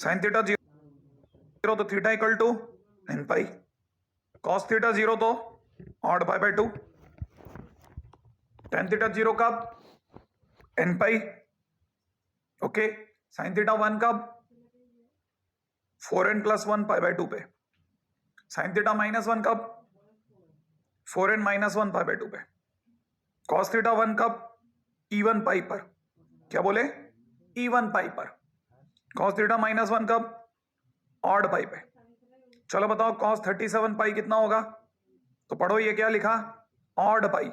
Sign theta 0 तो theta equal to n pi, cos theta 0 तो odd pi by 2, tan theta 0 कब n pi, okay, sine theta 1 कब 4n plus 1 pi by 2 पे, sine theta minus 1 कब 4n minus 1 pi by 2 पे, cos theta 1 कब E1 पाई पर, क्या बोले E1 पाई पर, कॉस थीटा माइनस 1 कब ऑड पाई पे। चलो बताओ कॉस 37 पाई कितना होगा, तो पढ़ो ये क्या लिखा ऑड पाई,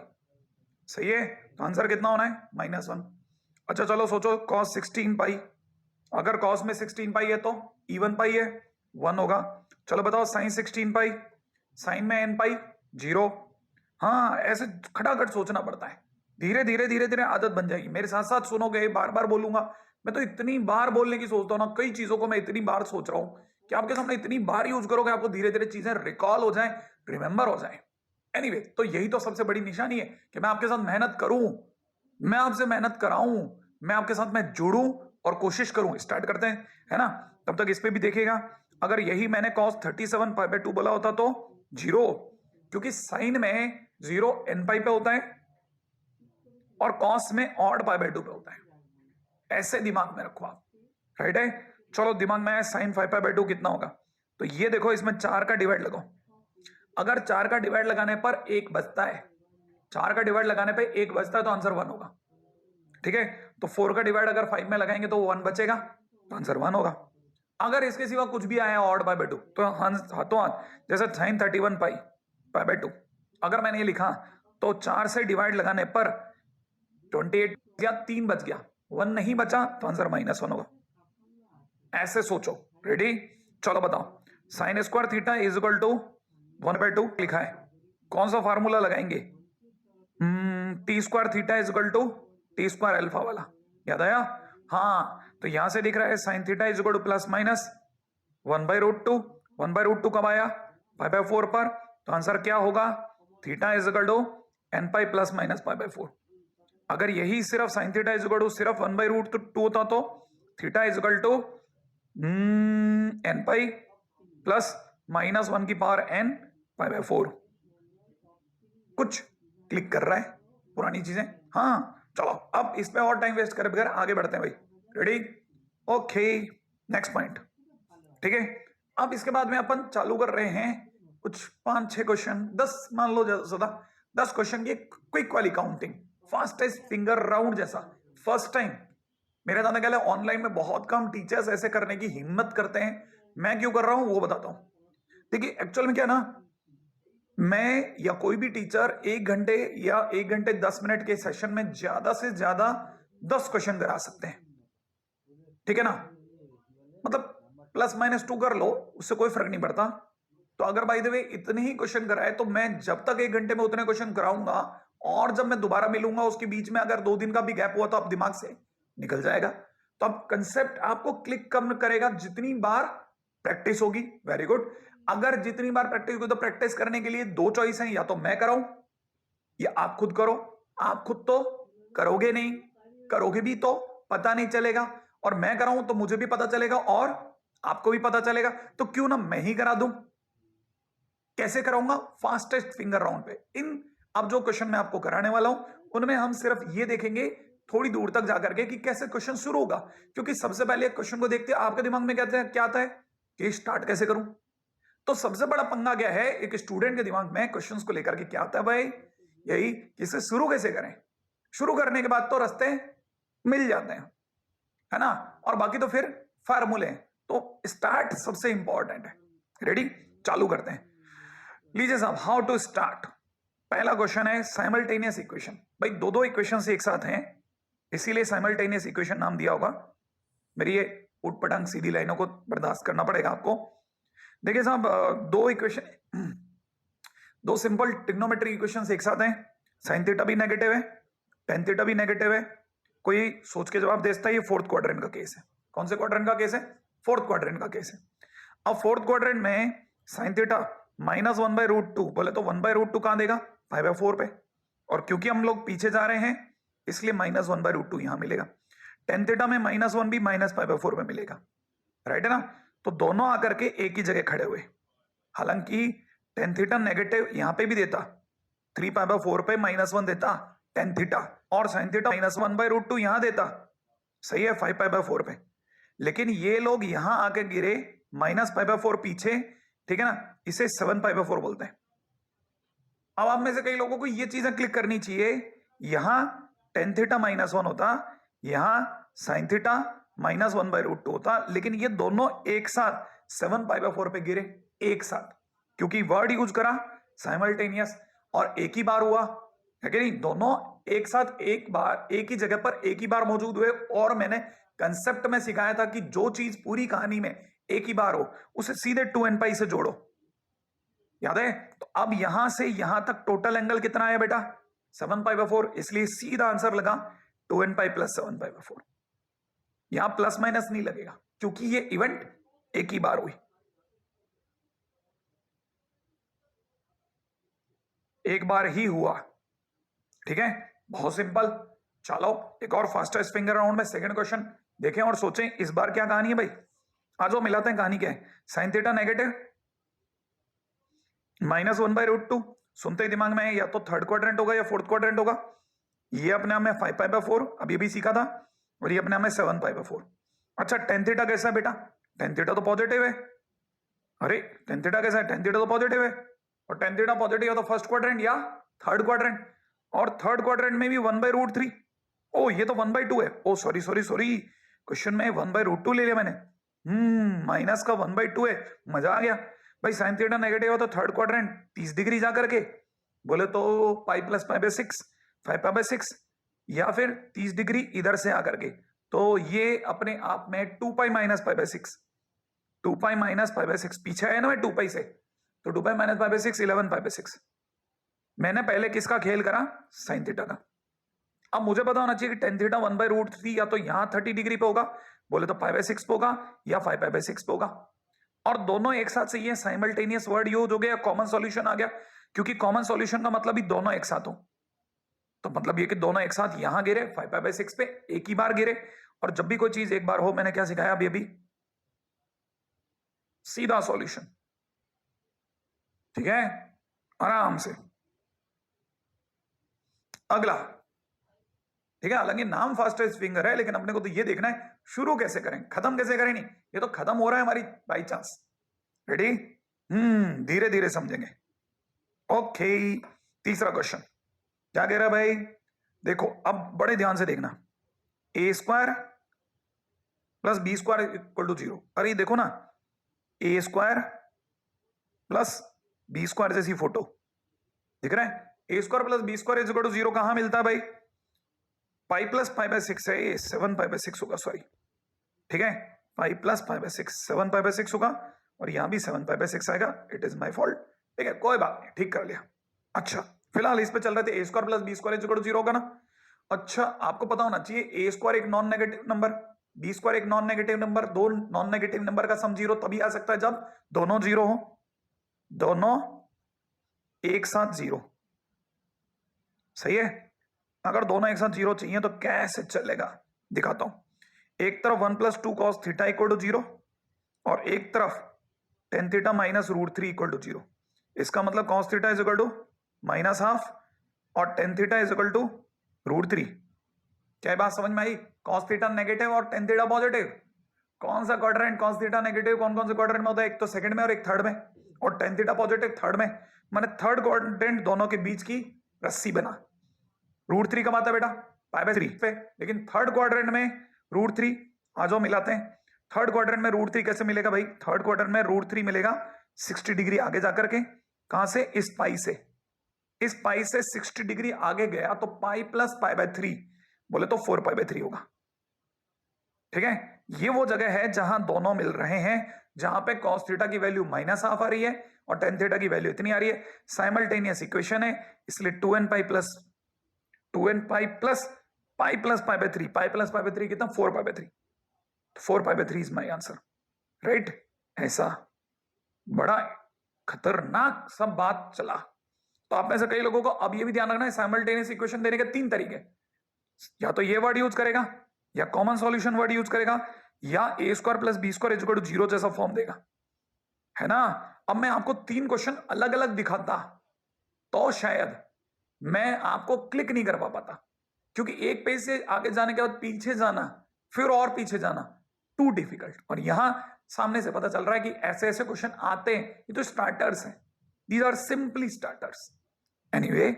सही है, तो आंसर कितना होना है -1। अच्छा चलो सोचो कॉस 16 पाई, अगर कॉस में 16 पाई है तो E1 पाई है 1 होगा। चलो बताओ साइन 16 पाई, साइन में n पाई 0। हाँ ऐसे खटाखट सोचना पड़ता है, धीरे धीरे धीरे धीरे आदत बन जाएगी, मेरे साथ साथ सुनोगे, बार बार बोलूंगा, मैं तो इतनी बार बोलने की सोचता हूँ ना, कई चीजों को मैं इतनी बार सोच रहा हूँ कि आपके सामने इतनी बार यूज करोगे आपको धीरे धीरे चीजें रिकॉल हो जाए, रिमेंबर हो जाए। एनीवे तो यही तो सबसे बड़ी निशानी है कि मैं आपके साथ मेहनत करूं, मैं आपसे मेहनत कराऊं, मैं आपके साथ मैं जुड़ूं और कोशिश करूं। स्टार्ट करते हैं, है ना, तब तक इस पे भी देखिएगा। अगर यही मैंने cos 37 पाई बाय 2 बोला होता तो 0, क्योंकि साइन में 0 n पाई पे होता है और cos में ऑड पाई बाय 2 पे होता है, ऐसे दिमाग में रखो आप, राइट है। चलो दिमाग में आया साइन 5 पाई बाय 2 कितना होगा, तो ये देखो इसमें 4 का डिवाइड लगाओ, अगर 4 का डिवाइड लगाने पर 1 बचता है, 4 का डिवाइड लगाने पे 1 बचता है तो आंसर 1 होगा, ठीक है। तो 4 का डिवाइड अगर 5 में लगाएंगे तो 1 बचेगा तो आंसर 1 होगा। अगर इसके सिवा कुछ भी आया ऑड बाय 2 तो हाथों हाथ, जैसे साइन 31 पाई बाय 2 अगर मैंने ये लिखा तो 4 से डिवाइड लगाने पर 28 या 3 बच गया, 1 नहीं बचा तो आंसर -1 होगा। ऐसे सोचो, रेडी। चलो बताओ sine square theta is equal to 1/2 लिखा है, कौन सा फार्मूला लगाएंगे, T square theta is equal to T square alpha वाला, याद आया। हाँ तो यहां से दिख रहा है sine theta is equal to plus minus 1/√2, 1/√2 कब आया π/4 पर, तो आंसर क्या होगा theta is equal to n pi plus minus π/4। अगर यही सिर्फ sine theta is equal to सिर्फ 1/√2 होता तो theta is equal to n pi plus -1 की पावर n π/4। कुछ क्लिक कर रहा है पुरानी चीजें, हाँ चलो अब इस पे और टाइम वेस्ट करे बगैर आगे बढ़ते हैं भाई, रेडी, ओके, नेक्स्ट पॉइंट, ठीक है। अब इसके बाद में अपन चालू कर रहे हैं कुछ 5-6 क्वेश्चन, 10 मान लो ज्यादा 10 क्वेश्चन की क्विक वाली काउंटिंग, फास्टेस्ट फिंगर राउंड जैसा, फर्स्ट टाइम मेरा ज्यादा ख्याल है ऑनलाइन में बहुत कम टीचर्स ऐसे करने की हिम्मत करते हैं, मैं क्यों कर रहा हूं वो बताता हूं। देखिए एक्चुअल में क्या ना, मैं या कोई भी टीचर 1 घंटे या 1 घंटे 10 मिनट के सेशन में ज्यादा से ज्यादा 10 क्वेश्चन करा सकते हैं, ठीक है ना, मतलब +-2 कर लो उससे कोई फर्क नहीं पड़ता। तो अगर बाय द वे इतने ही क्वेश्चन कराए तो मैं जब तक 1 घंटे में उतने क्वेश्चन कराऊंगा, और जब मैं दोबारा मिलूंगा उसके बीच में अगर 2 दिन का भी गैप हुआ तो आप दिमाग से निकल जाएगा। तो अब कंसेप्ट आपको क्लिक कम करेगा जितनी बार प्रैक्टिस होगी, वेरी गुड। अगर जितनी बार प्रैक्टिस होगी तो प्रैक्टिस करने के लिए 2 चॉइस हैं, या तो मैं कराऊं या आप खुद करो। आप खुद तो करोगे नहीं, करोगे भी तो पता नहीं चलेगा, और मैं कराऊं तो मुझे भी पता चलेगा और आपको भी पता चलेगा, तो क्यों ना मैं ही करा दूं। कैसे कराऊंगा, फास्टेस्ट फिंगर राउंड पे। इन अब जो क्वेश्चन मैं आपको कराने वाला हूं उनमें हम सिर्फ ये देखेंगे थोड़ी दूर तक जाकर के कि कैसे क्वेश्चन शुरू होगा, क्योंकि सबसे पहले क्वेश्चन को देखते आपके दिमाग में क्या आता है कि स्टार्ट कैसे करूं। तो सबसे बड़ा पंगा क्या है एक स्टूडेंट के दिमाग में क्वेश्चंस को लेकर के, क्या आता है भाई, यही कि इसे शुरू कैसे करें। शुरू करने के बाद तो रास्ते मिल जाते हैं, है ना, और बाकी तो फिर फार्मूले हैं, तो स्टार्ट सबसे इंपॉर्टेंट है। रेडी, चालू करते हैं। लीजिए साहब, हाउ टू स्टार्ट। पहला क्वेश्चन है साइमल्टेनियस इक्वेशन। भाई दो इक्वेशन एक साथ हैं इसीलिए साइमल्टेनियस इक्वेशन नाम दिया होगा। मेरी ये उटपटांग सीधी लाइनों को बर्दाश्त करना पड़ेगा आपको। देखिए साहब, दो सिंपल ट्रिग्नोमेट्री इक्वेशंस एक साथ हैं, साइन थीटा भी नेगेटिव है, टेन थीटा भी नेगेटिव है। कोई सोच के जवाब देता है ये फोर्थ क्वाड्रेंट का केस है। कौन से क्वाड्रेंट का केस है, फोर्थ क्वाड्रेंट का केस है। अब फोर्थ क्वाड्रेंट में साइन थीटा -1/√2 बोले तो 1/√2 कहां देगा 5/4 पे, और क्योंकि हम लोग पीछे जा रहे हैं इसलिए -1/√2 यहां मिलेगा। टेन थीटा में -1 भी -5/4 में मिलेगा। राइट है ना? तो दोनों आकर के एक ही जगह खड़े हुए। हालांकि टेन थीटा नेगेटिव यहां पे भी देता, 3π/4 पे -1 देता टेन थीटा, और साइन थीटा -1/√2 यहां देता, सही है, 5π/4 पे। लेकिन ये लोग यहां आके गिरे -π/4 पीछे, ठीक है ना, इसे 7π/4 बोलते हैं। अब आप में से कई लोगों को ये चीजें क्लिक करनी चाहिए, यहां टेन थीटा -1 होता, यहां साइन थीटा -1/√2 होता, लेकिन ये दोनों एक साथ 7π/4 पे गिरे, एक साथ, क्योंकि वर्ड यूज करा साइमल्टेनियस, और एक ही बार हुआ है कि नहीं? दोनों एक साथ एक बार एक ही जगह पर एक ही बार मौजूद हुए। और मैंने कंसेप्ट में सिखाया था कि जो चीज पूरी कहानी में एक ही बार हो उसे सीधे 2n π से जोड़ो, याद है? तो अब यहां से यहां तक टोटल एंगल कितना है बेटा? 7π/4, इसलिए सीधा आंसर लगा 2n π + 7π/4। यहां प्लस माइनस नहीं लगेगा क्योंकि ये इवेंट एक ही बार हुई, एक बार ही हुआ, ठीक है? बहुत सिंपल। चलो एक और फास्टेस्ट फिंगर राउंड में सेकंड क्वेश्चन देखें और सोचें इस बार क्या कहानी है भाई। आज वो मिलाते हैं, कहानी क्या है? साइन थीटा नेगेटिव -1/√2, सुनते ही दिमाग में है या तो थर्ड क्वाड्रेंट होगा या फोर्थ क्वाड्रेंट होगा। ये अपने आप में 5π/4 अभी भी सीखा था, और ये अपने आप में 7π/4। अच्छा, टेन थीटा कैसा है बेटा? टेन थीटा तो पॉजिटिव है। अरे टेन थीटा कैसा है? टेन थीटा तो पॉजिटिव है, और टेन थीटा पॉजिटिव है तो फर्स्ट क्वाड्रेंट या थर्ड क्वाड्रेंट, और थर्ड क्वाड्रेंट में भी 1/√3। ओ ये तो 1/2 है। ओ सॉरी सॉरी सॉरी, क्वेश्चन में 1/√2 ले लिया मैंने। माइनस का 1/2 है, मजा आ गया भाई। साइन थीटा नेगेटिव हो तो थर्ड क्वाड्रेंट 30 डिग्री जा करके, बोले तो पाई प्लस π/6, 5π/6, या फिर 30 डिग्री इधर से आकर के, तो ये अपने आप में 2π - π/6, 2π - π/6 पीछे है ना मैं 2π से, तो 2π - π/6 11π/6। मैंने पहले किसका खेल करा? साइन थीटा का। अब मुझे पता होना चाहिए कि टेन थीटा 1/√3 या तो यहां 30 डिग्री पे होगा, बोले तो π/6 पे होगा, या 5π/6 पे होगा। और दोनों एक साथ से ये साइमल्टेनियस वर्ड यूज हो गया, कॉमन सॉल्यूशन आ गया, क्योंकि कॉमन सॉल्यूशन का मतलब ही दोनों एक साथ हो। तो मतलब ये कि दोनों एक साथ यहां गिरे 5π/6 पे, एक ही बार गिरे। और जब भी कोई चीज एक बार हो, मैंने क्या सिखाया अभी? सीधा सॉल्यूशन, ठीक है, आराम से। अगला, ठीक है, हालांकि नाम फास्टेस्ट फिंगर है, लेकिन अपने को तो ये देखना है शुरू कैसे करें, खत्म कैसे करें। नहीं, ये तो खत्म हो रहा है हमारी बाई चांस। रेडी? धीरे धीरे समझेंगे। ओके, तीसरा क्वेश्चन क्या कह रहा है भाई? देखो अब बड़े ध्यान से देखना, a² + b² = 0। अरे देखो ना, a² + b² जैसी फोटो दिख रहा है? a² + b² = 0 कहां मिलता है भाई? पाई प्लस π/6 है, ये 7π/6 होगा, सॉरी, ठीक है, पाई प्लस π/6 7π/6 होगा, और यहां भी 7π/6 आएगा। इट इज माई फॉल्ट, ठीक है, कोई बात नहीं, ठीक कर लिया। अच्छा, फिलहाल इस पे चल रहे थे a² + b² = 0 होगा ना। अच्छा, आपको पता होना चाहिए a² एक नॉन नेगेटिव नंबर, b² एक नॉन नेगेटिव नंबर, दो नॉन नेगेटिव नंबर का सम 0 तभी आ सकता है जब दोनों 0 हो, दोनों एक साथ 0, सही है। अगर दोनों एक साथ 0 चाहिए तो कैसे चलेगा, दिखाता हूं। एक तरफ 1 + 2 cos θ = 0, और एक तरफ tan θ - √3 = 0। इसका मतलब cos θ = -½ और tan θ = √3। क्या बात समझ में आई? cos θ नेगेटिव और tan θ पॉजिटिव। कौन सा क्वाड्रेंट cos θ नेगेटिव कौन कौन से क्वाड्रेंट में होता है? एक तो सेकंड में और एक थर्ड में, और tan θ पॉजिटिव थर्ड में। मैंने थर्ड क्वाड्रेंट दोनों के बीच की रस्सी बना। √3 कब आता है बेटा? π/3 पे। लेकिन थर्ड क्वाड्रेंट में √3 आ जाओ मिलाते हैं। थर्ड क्वाड्रेंट में √3 कैसे मिलेगा भाई? थर्ड क्वाड्रेंट में √3 मिलेगा 60 डिग्री आगे जाकर के। कहां से? इस पाई से। इस पाई से 60 डिग्री आगे गया तो पाई प्लस π/3, बोले तो 4π/3 होगा, ठीक है। ये वो जगह है जहां दोनों मिल रहे हैं, जहां पे cos θ की वैल्यू -½ आ रही है और tan θ की वैल्यू इतनी आ रही है। साइमल्टेनियस इक्वेशन है, इसलिए 2n π + pi plus π/3, pi plus π/3 कितना? 4π/3, 4π/3 इज माई आंसर, राइट। ऐसा बड़ा खतरनाक सब बात चला। तो आप में से कई लोगों को अब ये भी ध्यान रखना है, साइमल्टेनियस इक्वेशन देने के 3 तरीके, या तो ये वर्ड यूज करेगा, या कॉमन सॉल्यूशन वर्ड यूज करेगा, या A square plus B square is equal to 0 जैसा फॉर्म देगा, है ना। अब मैं आपको 3 क्वेश्चन अलग अलग दिखाता तो शायद मैं आपको क्लिक नहीं कर पाता, क्योंकि एक पेज से आगे जाने के बाद पीछे जाना, फिर और पीछे जाना, टू डिफिकल्ट। और यहां सामने से पता चल रहा है कि ऐसे ऐसे क्वेश्चन आते हैं, ये तो स्टार्टर्स हैं, these are simply starters. Anyway,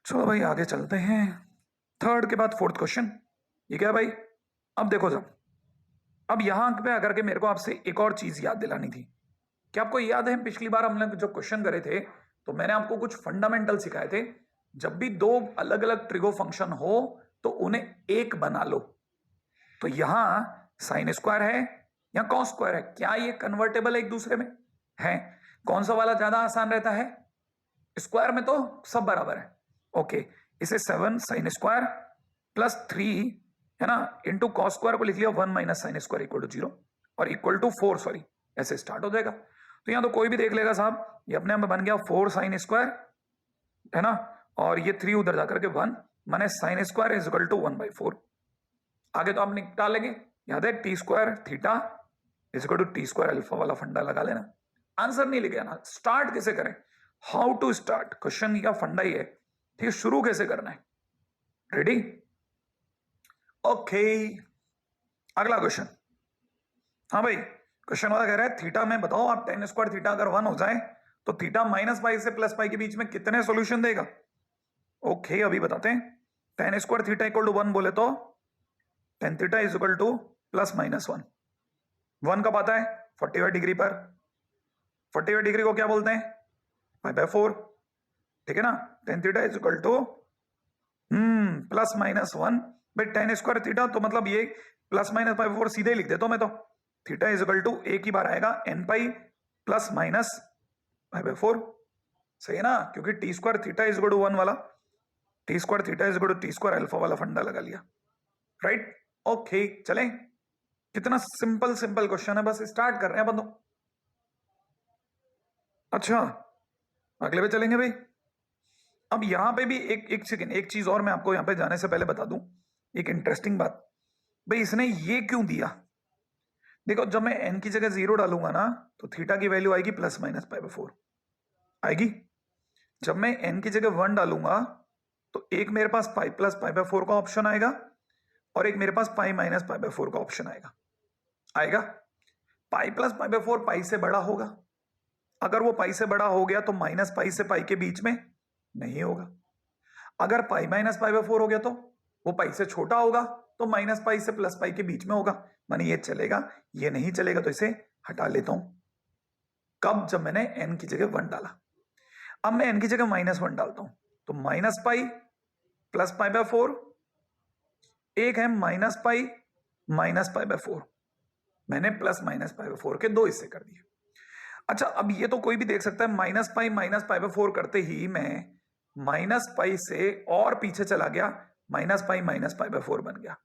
चलो भाई आगे चलते हैं। थर्ड के बाद फोर्थ क्वेश्चन, ये क्या भाई? अब देखो जब, अब यहां पे आकर के मेरे को आपसे एक और चीज याद दिलानी थी। क्या आपको याद है पिछली बार हमने जो क्वेश्चन करे थे, तो मैंने आपको कुछ फंडामेंटल सिखाए थे। जब भी दो अलग अलग ट्रिगो फंक्शन हो तो उन्हें एक बना लो। तो यहां साइन स्क्वायर है या कॉस स्क्वायर है, क्या ये कन्वर्टेबल है एक दूसरे में? है। कौन सा वाला ज्यादा आसान रहता है? स्क्वायर में तो सब बराबर है। ओके, इसे 7 साइन स्क्वायर प्लस 3 है ना इंटू कॉस स्क्वायर को लिख लिया 1 minus sine square equal to 0 और इक्वल टू 4, सॉरी, ऐसे स्टार्ट हो जाएगा। तो यहां तो कोई भी देख लेगा साहब, ये अपने आप में बन गया 4 साइन स्क्वायर, है ना, और ये 3 उधर जाकर के 1 minus sine square is equal to 1/4। आगे तो आप निकाल लेंगे, याद है T square theta is equal to T square alpha वाला फंडा लगा लेना। आंसर नहीं लिखे ना, स्टार्ट कैसे करें, हाउ टू स्टार्ट, क्वेश्चन का फंडा ही है, ठीक है, शुरू कैसे करना है। रेडी? ओके, अगला क्वेश्चन। हाँ भाई, क्वेश्चन वाला कह रहा है थीटा में बताओ आप tan स्क्वायर थीटा अगर 1 हो जाए तो थीटा माइनस पाई से प्लस पाई के बीच में कितने सॉल्यूशन देगा। ओके, अभी बताते हैं। tan square theta equal to 1 बोले तो tan theta is equal to plus minus 1। 1 कब आता है? 45 डिग्री पर। 45 डिग्री को क्या बोलते हैं? π/4, ठीक है ना। tan theta is equal to plus minus 1 भाई tan स्क्वायर थीटा, तो मतलब ये प्लस माइनस π/4 सीधे ही लिख देता हूं मैं तो। थीटा इज इक्वल टू एक ही बार आएगा n पाई प्लस माइनस π/4, सही है ना, क्योंकि T square theta is equal to 1 वाला, T square theta is equal to T square alpha वाला फंडा लगा लिया, राइट। ओके, चलें, कितना सिंपल सिंपल क्वेश्चन है, बस स्टार्ट कर रहे हैं बंदो। अच्छा, अगले पे चलेंगे भाई। अब यहां पे भी एक सेकेंड, एक चीज और मैं आपको यहां पे जाने से पहले बता दूं, एक इंटरेस्टिंग बात। भाई इसने ये क्यों दिया? देखो, जब मैं n की जगह 0 डालूंगा ना तो थीटा की वैल्यू आएगी प्लस माइनस π/4 आएगी। जब मैं n की जगह 1 डालूंगा तो एक मेरे पास पाई प्लस π/4 का ऑप्शन आएगा और एक मेरे पास पाई माइनस π/4 का ऑप्शन आएगा। पाई प्लस π/4 पाई से बड़ा होगा, अगर वो पाई से बड़ा हो गया तो माइनस पाई से पाई के बीच में नहीं होगा। अगर पाई माइनस π/4 हो गया तो वो पाई से छोटा होगा, तो माइनस पाई से प्लस पाई के बीच में होगा। माने ये चलेगा, ये नहीं चलेगा, तो इसे हटा लेता हूं। कब? जब मैंने n की जगह 1 डाला। अब मैं n की जगह -1 डालता हूं तो माइनस पाई प्लस π/4, एक है माइनस पाई माइनस π/4, मैंने प्लस माइनस π/4 के 2 हिस्से कर दिए। अच्छा, अब ये तो कोई भी देख सकता है, माइनस पाई माइनस π/4 करते ही मैं माइनस पाई से और पीछे चला गया, माइनस पाई माइनस π/4 बन गया,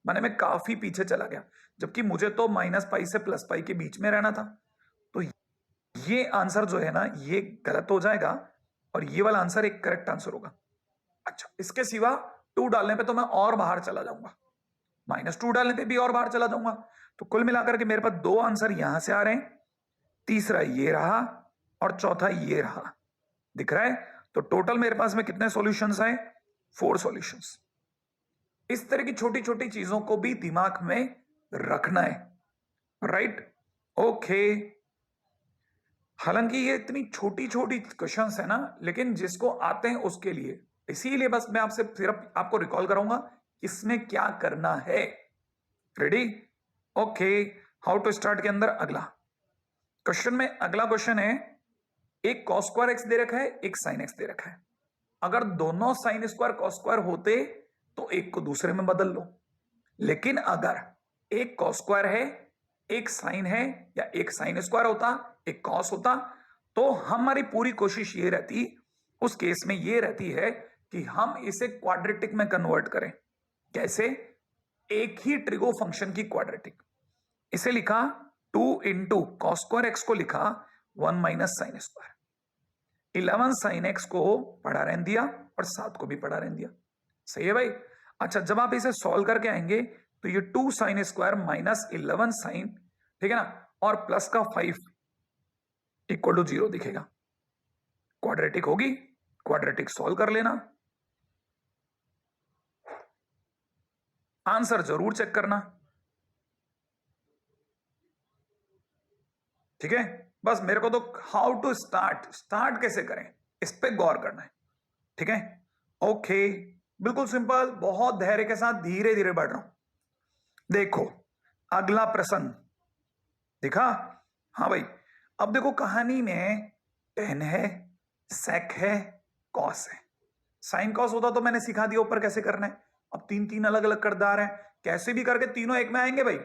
माने मैं काफी पीछे चला गया, जबकि मुझे तो माइनस पाई से प्लस पाई के बीच में रहना था। तो ये आंसर जो है ना, ये गलत हो जाएगा और ये वाला आंसर एक करेक्ट आंसर होगा। अच्छा, इसके सिवा 2 डालने पे तो मैं और बाहर चला जाऊंगा, -2 डालने पे भी और बाहर चला जाऊंगा। तो कुल मिलाकर के मेरे पास 2 आंसर यहां से आ रहे हैं, तीसरा ये रहा और चौथा ये रहा, दिख रहा है। तो टोटल मेरे पास में कितने सॉल्यूशंस आए? 4 सॉल्यूशंस। इस तरह की छोटी छोटी चीजों को भी दिमाग में रखना है, राइट। ओके, हालांकि ये इतनी छोटी छोटी क्वेश्चंस है ना, लेकिन जिसको आते हैं उसके लिए, इसीलिए बस मैं आपसे सिर्फ आपको रिकॉल कराऊंगा इसमें क्या करना है। Ready? Okay, how to start के अंदर अगला क्वेश्चन में, अगला क्वेश्चन है, एक cos स्क्वायर एक्स दे रखा है, एक sin x दे रखा है। अगर दोनों sin स्क्वायर cos स्क्वायर होते तो एक को दूसरे में बदल लो, लेकिन अगर एक cos स्क्वायर है, एक sin है, या एक sin स्क्वायर होता, एक cos होता, तो हमारी पूरी कोशिश ये रहती, उस केस में ये रहती है कि हम इसे क्वाड्रेटिक में कन्वर्ट करें। कैसे? एक ही ट्रिगो फंक्शन की क्वाड्रेटिक। इसे लिखा 2 इंटू कॉस स्क्वायर एक्स को लिखा 1 minus sine square, 11 sine x को पढ़ा रहने दिया और 7 को भी पढ़ा रहने दिया। सही है भाई? अच्छा, जब आप इसे सॉल्व करके आएंगे तो ये 2 साइन स्क्वायर माइनस 11 साइन, ठीक है ना, और प्लस का 5 इक्वल टू 0 दिखेगा। क्वाड्रेटिक होगी, क्वाड्रेटिक सॉल्व कर लेना। आंसर जरूर चेक करना, ठीक है। बस मेरे को तो हाउ टू स्टार्ट कैसे करें इस पे गौर करना है, ठीक है। ओके, बिल्कुल सिंपल, बहुत धैर्य के साथ धीरे धीरे बढ़ रहा हूं। देखो अगला प्रश्न दिखा, हाँ भाई। अब देखो कहानी में टेन है, सेक है, कॉस है। साइन कॉस होता तो मैंने सिखा दिया ऊपर कैसे करना है। अब तीन तीन अलग अलग किरदार हैं, कैसे भी करके तीनों एक में आएंगे भाई।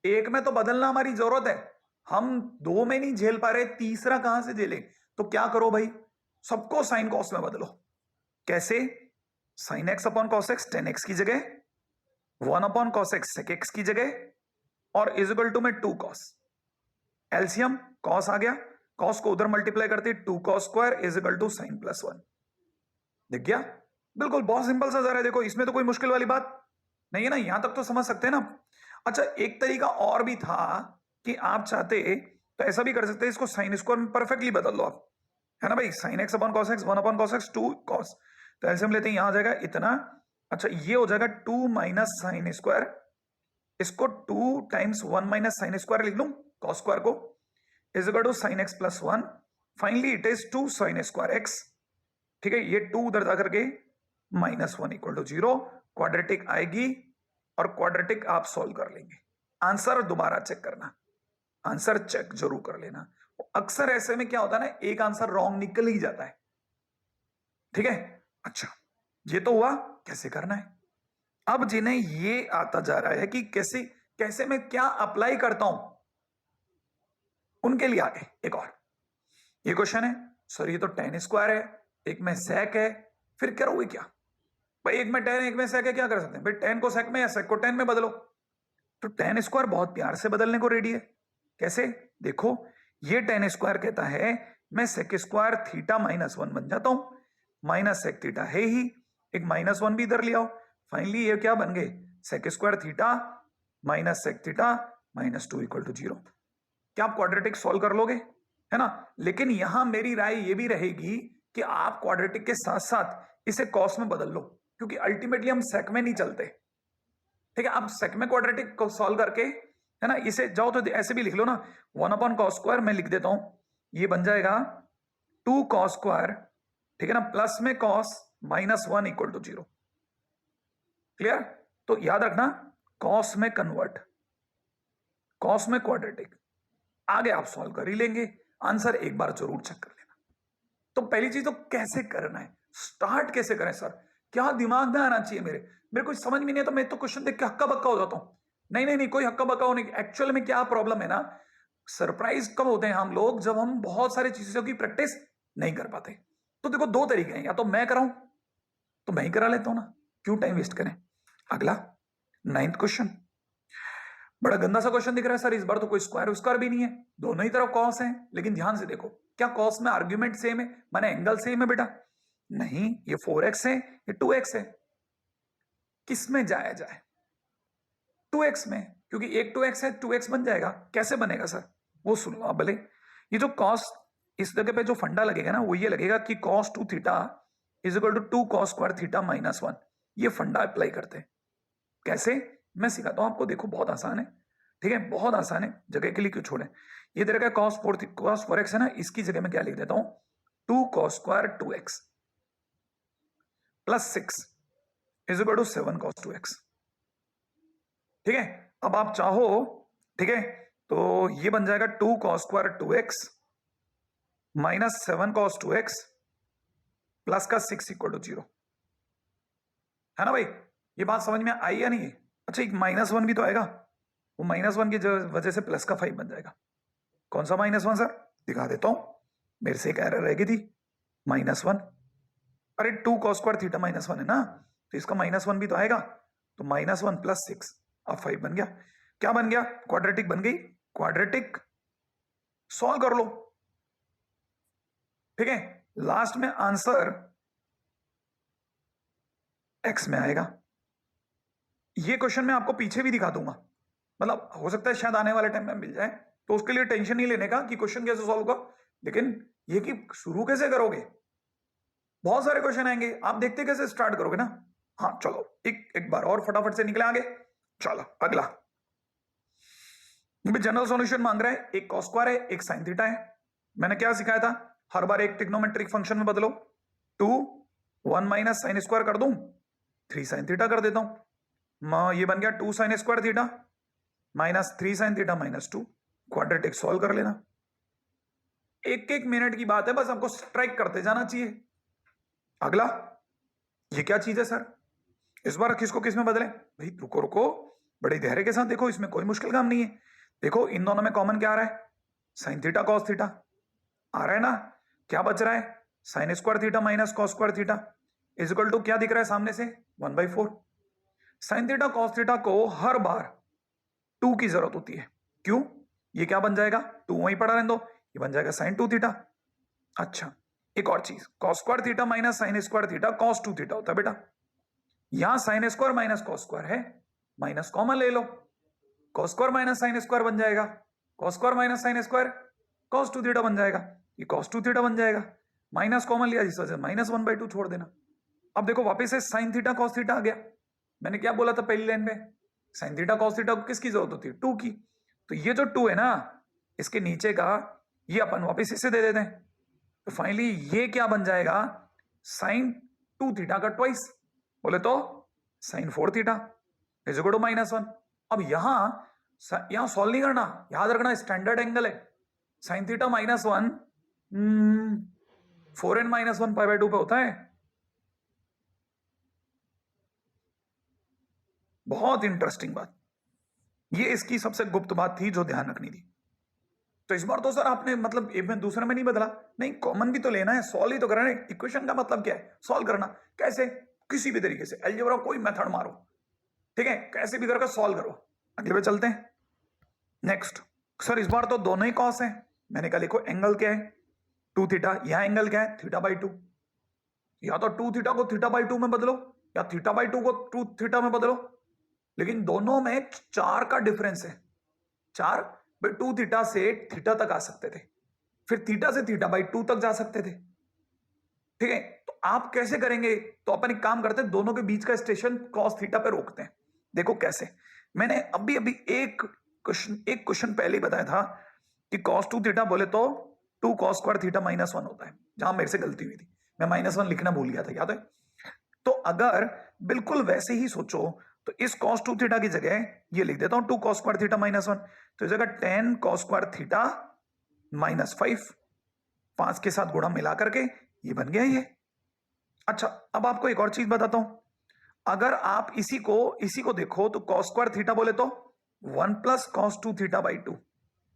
एक में तो बदलना हमारी जरूरत है, हम दो में नहीं झेल पा रहे, तीसरा कहां से झेले। तो क्या करो भाई, सबको साइन कॉस में बदलो। कैसे? Sine X upon cos X tan X की जगह, 1 upon cos X sec X की जगह, और इजिकल टू में 2 कॉस। एलसीएम कॉस आ गया, कॉस को उधर मल्टीप्लाई करते 2 cos square equal to sine plus 1। दिख गया? बिल्कुल बहुत सिंपल सा जरा है, देखो इसमें तो कोई मुश्किल वाली बात नहीं है ना, यहां तक तो समझ सकते हैं ना। अच्छा एक तरीका और भी था कि आप चाहते तो ऐसा भी कर सकते हैं, इसको साइन स्क्वायर में परफेक्टली बदल दो आप, है ना भाई। Sign X upon cos x 1 upon cos x 2 cos, तो एलसीएम लेते हैं, यहां आ जाएगा इतना। अच्छा ये हो जाएगा 2 माइनस साइन स्क्वायर, इसको 2 टाइम्स 1 माइनस साइन स्क्वायर लिख लूं कॉस स्क्वायर को, is equal to sine X plus 1। Finally it is 2 sine square X, ठीक है। ये 2 उधर जाकर के माइनस 1 इक्वल टू 0। क्वाड्रेटिक आएगी और क्वाड्रेटिक आप सॉल्व कर लेंगे। आंसर दोबारा चेक करना, आंसर चेक जरूर कर लेना। अक्सर ऐसे में क्या होता है ना, एक आंसर रॉन्ग निकल ही जाता है, ठीक है। अच्छा ये तो हुआ कैसे करना है। अब जिन्हें ये आता जा रहा है कि कैसे कैसे मैं क्या अप्लाई करता हूं, उनके लिए आगे एक और ये क्वेश्चन है। सर ये तो टेन स्क्वायर है, एक में सेक है, फिर करोगे क्या भाई। एक में टेन एक में सेक है, क्या कर सकते हैं भाई, टेन को सेक में या सेक को टेन में बदलो। तो टेन स्क्वायर बहुत प्यार से बदलने को रेडी है। कैसे? देखो ये टेन स्क्वायर कहता है मैं सेक स्क्वायर थीटा माइनस 1 बन जाता हूं, माइनस सेक थीटा है ही, एक माइनस 1 भी इधर ले आओ। फाइनली ये क्या बन गए, sec square theta minus sec theta minus 2 equal to 0। क्या आप क्वाड्रेटिक सॉल्व कर लोगे, है ना। लेकिन यहां मेरी राय ये भी रहेगी कि आप क्वाड्रेटिक के साथ साथ इसे कॉस में बदल लो, क्योंकि अल्टीमेटली हम सेक में नहीं चलते, ठीक है। आप सेक में क्वाड्रेटिक को सॉल्व करके, है ना, इसे जाओ तो ऐसे भी लिख लो ना, 1 अपॉन कॉस स्क्वायर मैं लिख देता हूं, ये बन जाएगा 2 कॉस स्क्वायर, ठीक है ना, प्लस में cos minus 1 equal to 0। Clear? तो याद रखना, कॉस में कन्वर्ट, कॉस में क्वाड्रेटिक, आगे आप सॉल्व कर ही लेंगे। आंसर एक बार जरूर चेक कर लेना। तो पहली चीज तो कैसे करना है, स्टार्ट कैसे करें सर, क्या दिमाग में आना चाहिए मेरे मेरे को समझ में नहीं है, तो मैं तो क्वेश्चन देख के हक्का बक्का हो जाता हूं। नहीं नहीं नहीं, कोई हक्का बक्का होने की, एक्चुअल में क्या प्रॉब्लम है ना, सरप्राइज कब होते हैं हम लोग, जब हम बहुत सारी चीजों की प्रैक्टिस नहीं कर पाते। तो देखो दो तरीके हैं, या तो मैं कराऊं तो मैं ही करा लेता हूं ना, क्यों टाइम वेस्ट करें। अगला 9th क्वेश्चन, बड़ा गंदा सा क्वेश्चन दिख रहा है सर, इस बार तो कोई स्क्वायर स्क्वायर भी नहीं है, दोनों ही तरफ कॉस है। लेकिन ध्यान से देखो, क्या कॉस में आर्ग्यूमेंट सेम है, माने एंगल सेम है बेटा? नहीं, ये 4x है, ये 2x है। किस में जाया जाए? 2x में, क्योंकि एक 2x है, 2x बन जाएगा। कैसे बनेगा सर, वो सुन लो आप भले। ये जो कॉस, इस जगह पे जो फंडा लगेगा ना, वो ये लगेगा कि cos 2 theta is equal to 2 cos square theta minus 1। ये फंडा अप्लाई करते हैं। कैसे? मैं सिखाता हूं आपको, देखो बहुत आसान है, ठीक है, बहुत आसान है, जगह के लिए क्यों छोड़े। ये तरह का cos 4x है ना, इसकी जगह में क्या लिख देता हूं, 2 cos square 2x plus 6 is equal to 7 cos 2x, ठीक है। अब आप चाहो, ठीक है, तो ये बन जाएगा 2 cos square 2x minus 7 cos 2x plus का 6 इक्वल टू 0, है ना भाई। ये बात समझ में आई या नहीं? अच्छा एक माइनस 1 भी तो आएगा, वो माइनस 1 की वजह से प्लस का 5 बन जाएगा। कौन सा माइनस 1 सर, दिखा देता हूं, मेरे से एक एरर रह गई थी। माइनस 1, अरे 2 cos स्क्वायर थीटा माइनस 1 है ना, तो इसका माइनस 1 भी तो आएगा। तो माइनस 1 प्लस 6, अब 5 बन गया। क्या बन गया? क्वाड्रेटिक बन गई। क्वाड्रेटिक सॉल्व कर लो, ठीक है। लास्ट में आंसर x में आएगा, ये क्वेश्चन मैं आपको पीछे भी दिखा दूंगा, मतलब हो सकता है शायद आने वाले टाइम में मिल जाए, तो उसके लिए टेंशन नहीं लेने का कि क्वेश्चन कैसे सॉल्व होगा, लेकिन ये कि शुरू कैसे करोगे, बहुत सारे क्वेश्चन आएंगे, आप देखते कैसे स्टार्ट करोगे ना। हाँ चलो एक बार और फटाफट से निकले आगे। चलो अगला, जनरल सॉल्यूशन मांग रहा है, एक कॉस स्क्वायर है, एक साइन थीटा है। मैंने क्या सिखाया था, हर बार एक ट्रिग्नोमेट्रिक फंक्शन में बदलो, 2 1 माइनस साइन स्क्वायर कर दूं, 3 साइन थीटा कर देता हूं, ये बन गया 2 sine square theta minus 3 sine theta minus 2, quadratic solve कर लेना। एक एक मिनट की बात है, बस आपको स्ट्राइक करते जाना चाहिए। अगला, ये क्या चीज है सर, इस बार किसको किस में बदले, भाई रुको रुको, बड़े धैर्य के साथ देखो, इसमें कोई मुश्किल काम नहीं है। देखो इन दोनों में कॉमन क्या आ रहा है, साइन थीटा कॉस थीटा आ रहा है ना, क्या बच रहा है, sine square theta minus cos square theta is equal to क्या दिख रहा है सामने से, 1/4। साइन थीटा कॉस थीटा को हर बार 2 की जरूरत होती है, क्यों, ये क्या बन जाएगा, 2 वहीं पड़ा रहने दो, ये बन जाएगा साइन 2 थीटा। अच्छा एक और चीज, cos square theta minus sine square theta cos 2 theta होता है बेटा, यहां sine square minus cos square है, माइनस कॉमन ले लो, cos square minus sine square बन जाएगा, cos square minus sine square cos 2 theta बन जाएगा, ये कॉस 2 थीटा बन जाएगा, माइनस कॉमन लिया जिस वजह से -1/2 छोड़ देना। अब देखो वापस से साइन थीटा कॉस थीटा आ गया, मैंने क्या बोला था पहली लाइन में, साइन थीटा कॉस थीटा को किसकी जरूरत होती है, 2 की, तो ये जो 2 है ना, इसके नीचे का ये अपन वापस इसे दे देते हैं, तो फाइनली ये क्या बन जाएगा, साइन 2 थीटा का ट्वाइस, बोले तो sine 4 theta is equal to -1। अब यहां सॉल्व नहीं करना, याद रखना स्टैंडर्ड एंगल है, साइन थीटा -1 4n -1 π/2 पे होता है, बहुत इंटरेस्टिंग बात, ये इसकी सबसे गुप्त बात थी जो ध्यान रखनी थी। तो इस बार तो सर आपने मतलब एक में दूसरे में नहीं बदला, नहीं कॉमन भी तो लेना है, सॉल्व ही तो करना है, इक्वेशन का मतलब क्या है, सॉल्व करना, कैसे, किसी भी तरीके से अलजेब्रा कोई मेथड मारो, ठीक है, कैसे भी करके सॉल्व करो। अगले पे चलते हैं, नेक्स्ट, सर इस बार तो दोनों ही कॉस है, मैंने कहा लिखो एंगल क्या है, 2 थीटा, यहां एंगल क्या है, θ/2, या तो 2 थीटा को θ/2 में बदलो या θ/2 को 2 थीटा में बदलो, लेकिन दोनों में 4 का डिफरेंस है, 4 2 थीटा से थीटा तक आ सकते थे, फिर थीटा से θ/2 तक जा सकते थे, ठीक है, तो आप कैसे करेंगे, तो अपन एक काम करते हैं, दोनों के बीच का स्टेशन cos थीटा पे रोकते हैं। देखो कैसे, मैंने अभी अभी एक क्वेश्चन पहले ही बताया था कि cos 2 थीटा बोले तो 2 cos स्क्वायर थीटा -1 होता है, जहां मेरे से गलती हुई थी, मैं -1 लिखना भूल गया था, याद है। तो अगर बिल्कुल वैसे ही सोचो तो इस cos 2 थीटा की जगह ये लिख देता हूं 2 cos स्क्वायर थीटा -1, तो इस जगह 10 cos स्क्वायर थीटा -5, 5 के साथ गुणा मिला करके ये बन गया ये। अच्छा अब आपको एक और चीज बताता हूं, अगर आप इसी को देखो तो cos स्क्वायर थीटा बोले तो 1 + cos 2 θ/2,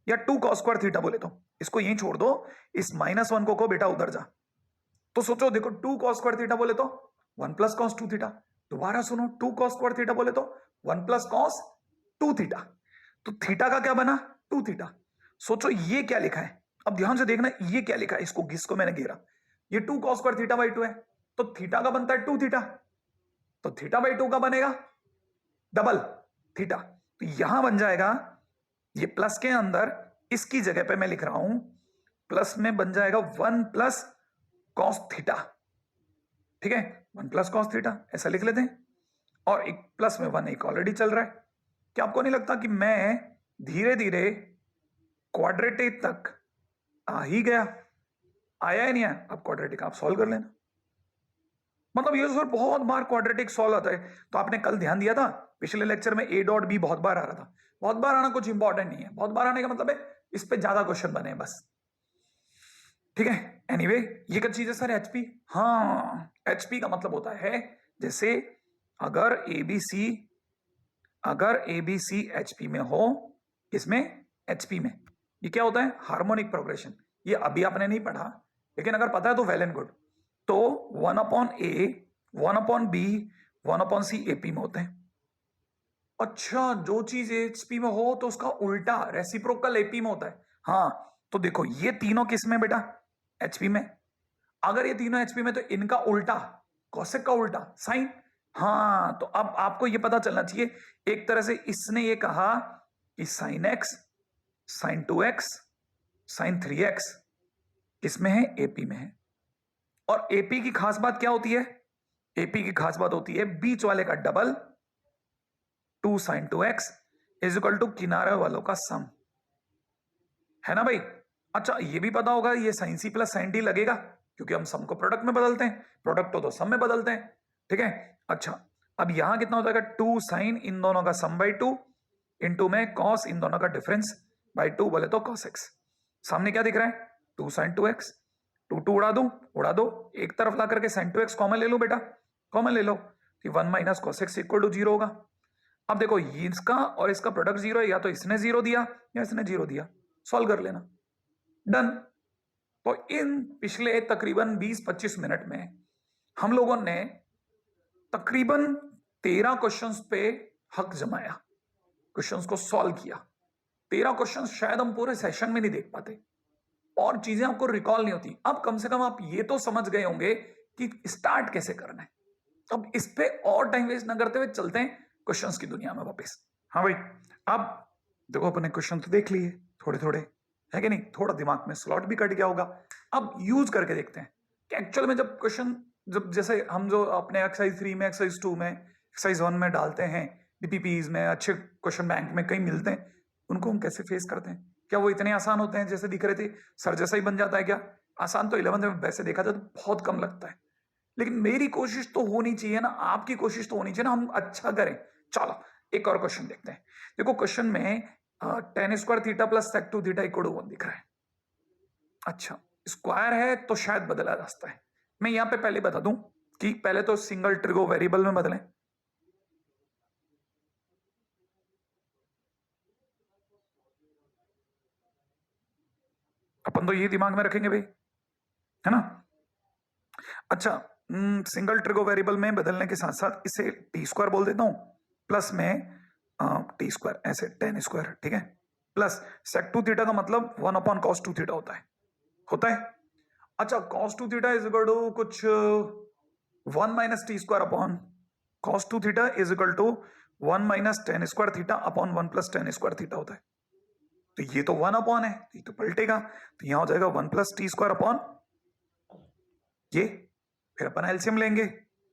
या 2 cos स्क्वायर थीटा बोले तो, इसको यहीं छोड़ दो, इस -1 को बेटा उधर जा, तो सोचो देखो 2 cos स्क्वायर थीटा बोले तो 1 + cos 2 थीटा, दोबारा सुनो 2 cos स्क्वायर थीटा बोले तो 1 + cos 2 थीटा, तो थीटा का क्या बना 2 थीटा। सोचो ये क्या लिखा है, अब ध्यान से देखना ये क्या लिखा है, इसको मैंने घेरा, ये 2 cos स्क्वायर θ/2 है, तो थीटा का बनता है 2 थीटा, तो θ/2 का बनेगा डबल थीटा, तो यहां बन जाएगा ये प्लस के अंदर इसकी जगह पे मैं लिख रहा हूं, प्लस में बन जाएगा 1 + cos थीटा, ठीक है, 1 + cos थीटा ऐसा लिख लेते हैं, और एक प्लस में 1 एक ऑलरेडी चल रहा है, क्या आपको नहीं लगता कि मैं धीरे धीरे क्वाड्रेटिक तक आ ही गया, आया ही नहीं आया, अब क्वाड्रेटिक आप सॉल्व कर लेना, मतलब ये सर बहुत बार क्वाड्रेटिक सॉल्व आता है, तो आपने कल ध्यान दिया था पिछले लेक्चर में A.B बहुत बार आ रहा था, बहुत बार आना कुछ इंपॉर्टेंट नहीं है, बहुत बार आने का मतलब है इस पे ज्यादा क्वेश्चन बने बस, ठीक है। एनीवे ये क्या चीज है सर, एचपी, हाँ एचपी का मतलब होता है जैसे अगर एबीसी एचपी में हो, किसमें, एचपी में, ये क्या होता है, हार्मोनिक प्रोग्रेशन, ये अभी आपने नहीं पढ़ा, लेकिन अगर पता है तो वेल एंड गुड, तो 1/A 1/B 1/C एपी में होते हैं। अच्छा जो चीज एचपी में हो तो उसका उल्टा रेसिप्रोकल एपी में होता है, हाँ तो देखो ये तीनों किस में बेटा, एचपी में, अगर ये तीनों एचपी में तो इनका उल्टा, कॉसेक का उल्टा साइन, हाँ, तो अब आपको ये पता चलना चाहिए, एक तरह से इसने ये कहा कि sine x, sign 2x, sign 3x किसमें है? एपी में है। और एपी की खास बात क्या होती है? एपी की खास बात होती है बीच वाले का डबल, 2 sine 2x is equal to किनारे वालों का सम, है ना भाई? अच्छा, ये भी पता होगा ये sine C plus sine D लगेगा, क्योंकि हम सम को प्रोडक्ट में बदलते हैं, प्रोडक्ट तो सम में बदलते हैं, ठीक है? अच्छा, अब यहां कितना हो जाएगा? 2 साइन इन दोनों का सम बाई 2 इंटू में कॉस इन दोनों का डिफरेंस बाई 2, बोले तो कॉस एक्स। सामने क्या दिख रहा है? 2 साइन 2x, 2 उड़ा दो, उड़ा दो, एक तरफ ला करके साइन 2x कॉमन ले लो बेटा, कॉमन ले लो, तो 1 minus cos X equal to 0 होगा। अब देखो इसका और इसका प्रोडक्ट 0 है, या तो इसने 0 दिया या इसने 0 दिया, सॉल्व कर लेना, डन। तो इन पिछले तकरीबन 20-25 मिनट में हम लोगों ने तकरीबन 13 क्वेश्चंस पे हक जमाया, क्वेश्चंस को सॉल्व किया। 13 क्वेश्चंस शायद हम पूरे सेशन में नहीं देख पाते, और चीजें आपको रिकॉल नहीं होती। अब कम से कम आप ये तो समझ गए होंगे कि स्टार्ट कैसे करना है। अब इस पे और टाइम वेस्ट ना करते हुए चलते हैं क्वेश्चंस की दुनिया में वापस। हाँ भाई, अब देखो अपने क्वेश्चन तो देख लिए थोड़े थोड़े, है कि नहीं? थोड़ा दिमाग में स्लॉट भी कट गया होगा। अब यूज करके देखते हैं कि एक्चुअल में जब क्वेश्चन, जब जैसे हम जो अपने एक्सरसाइज 3 में, एक्सरसाइज 2 में, एक्सरसाइज 1 में डालते हैं, डीपीपीज में, अच्छे क्वेश्चन बैंक में कहीं मिलते हैं, उनको हम कैसे फेस करते हैं? क्या वो इतने आसान होते हैं जैसे दिख रहे थे? सर जैसा ही बन जाता है क्या? आसान तो 11th में वैसे देखा जाए तो बहुत कम लगता है, लेकिन मेरी कोशिश तो होनी चाहिए ना, आपकी कोशिश तो होनी चाहिए ना, हम अच्छा करें। चलो एक और क्वेश्चन देखते हैं। देखो क्वेश्चन में tan square theta plus sec 2 theta equal to 1 दिख रहा है। अच्छा, स्क्वायर है तो शायद बदला रास्ता है। मैं यहां पे पहले बता दूं कि पहले तो सिंगल ट्रिगो वेरिएबल में बदलें। अपन तो ये दिमाग में रखेंगे भाई, है ना? अच्छा, सिंगल ट्रिगो वेरिएबल में बदलने के साथ साथ इसे टी स्क्वायर बोल देता हूं, प्लस में टी स्क्वायर, ऐसे tan स्क्वायर, ठीक है? प्लस sec 2 थीटा का मतलब 1 अपॉन cos 2 थीटा होता है, होता है। अच्छा, cos 2 theta is equal to कुछ 1 minus T square upon cos 2 theta is equal to 1 minus tan square theta upon 1 plus tan square theta होता है। तो ये तो 1 अपॉन है, ये तो पलटेगा, तो यहां हो जाएगा 1 प्लस टी स्क्वायर अपॉन ये, फिर अपन एलसीएम लेंगे,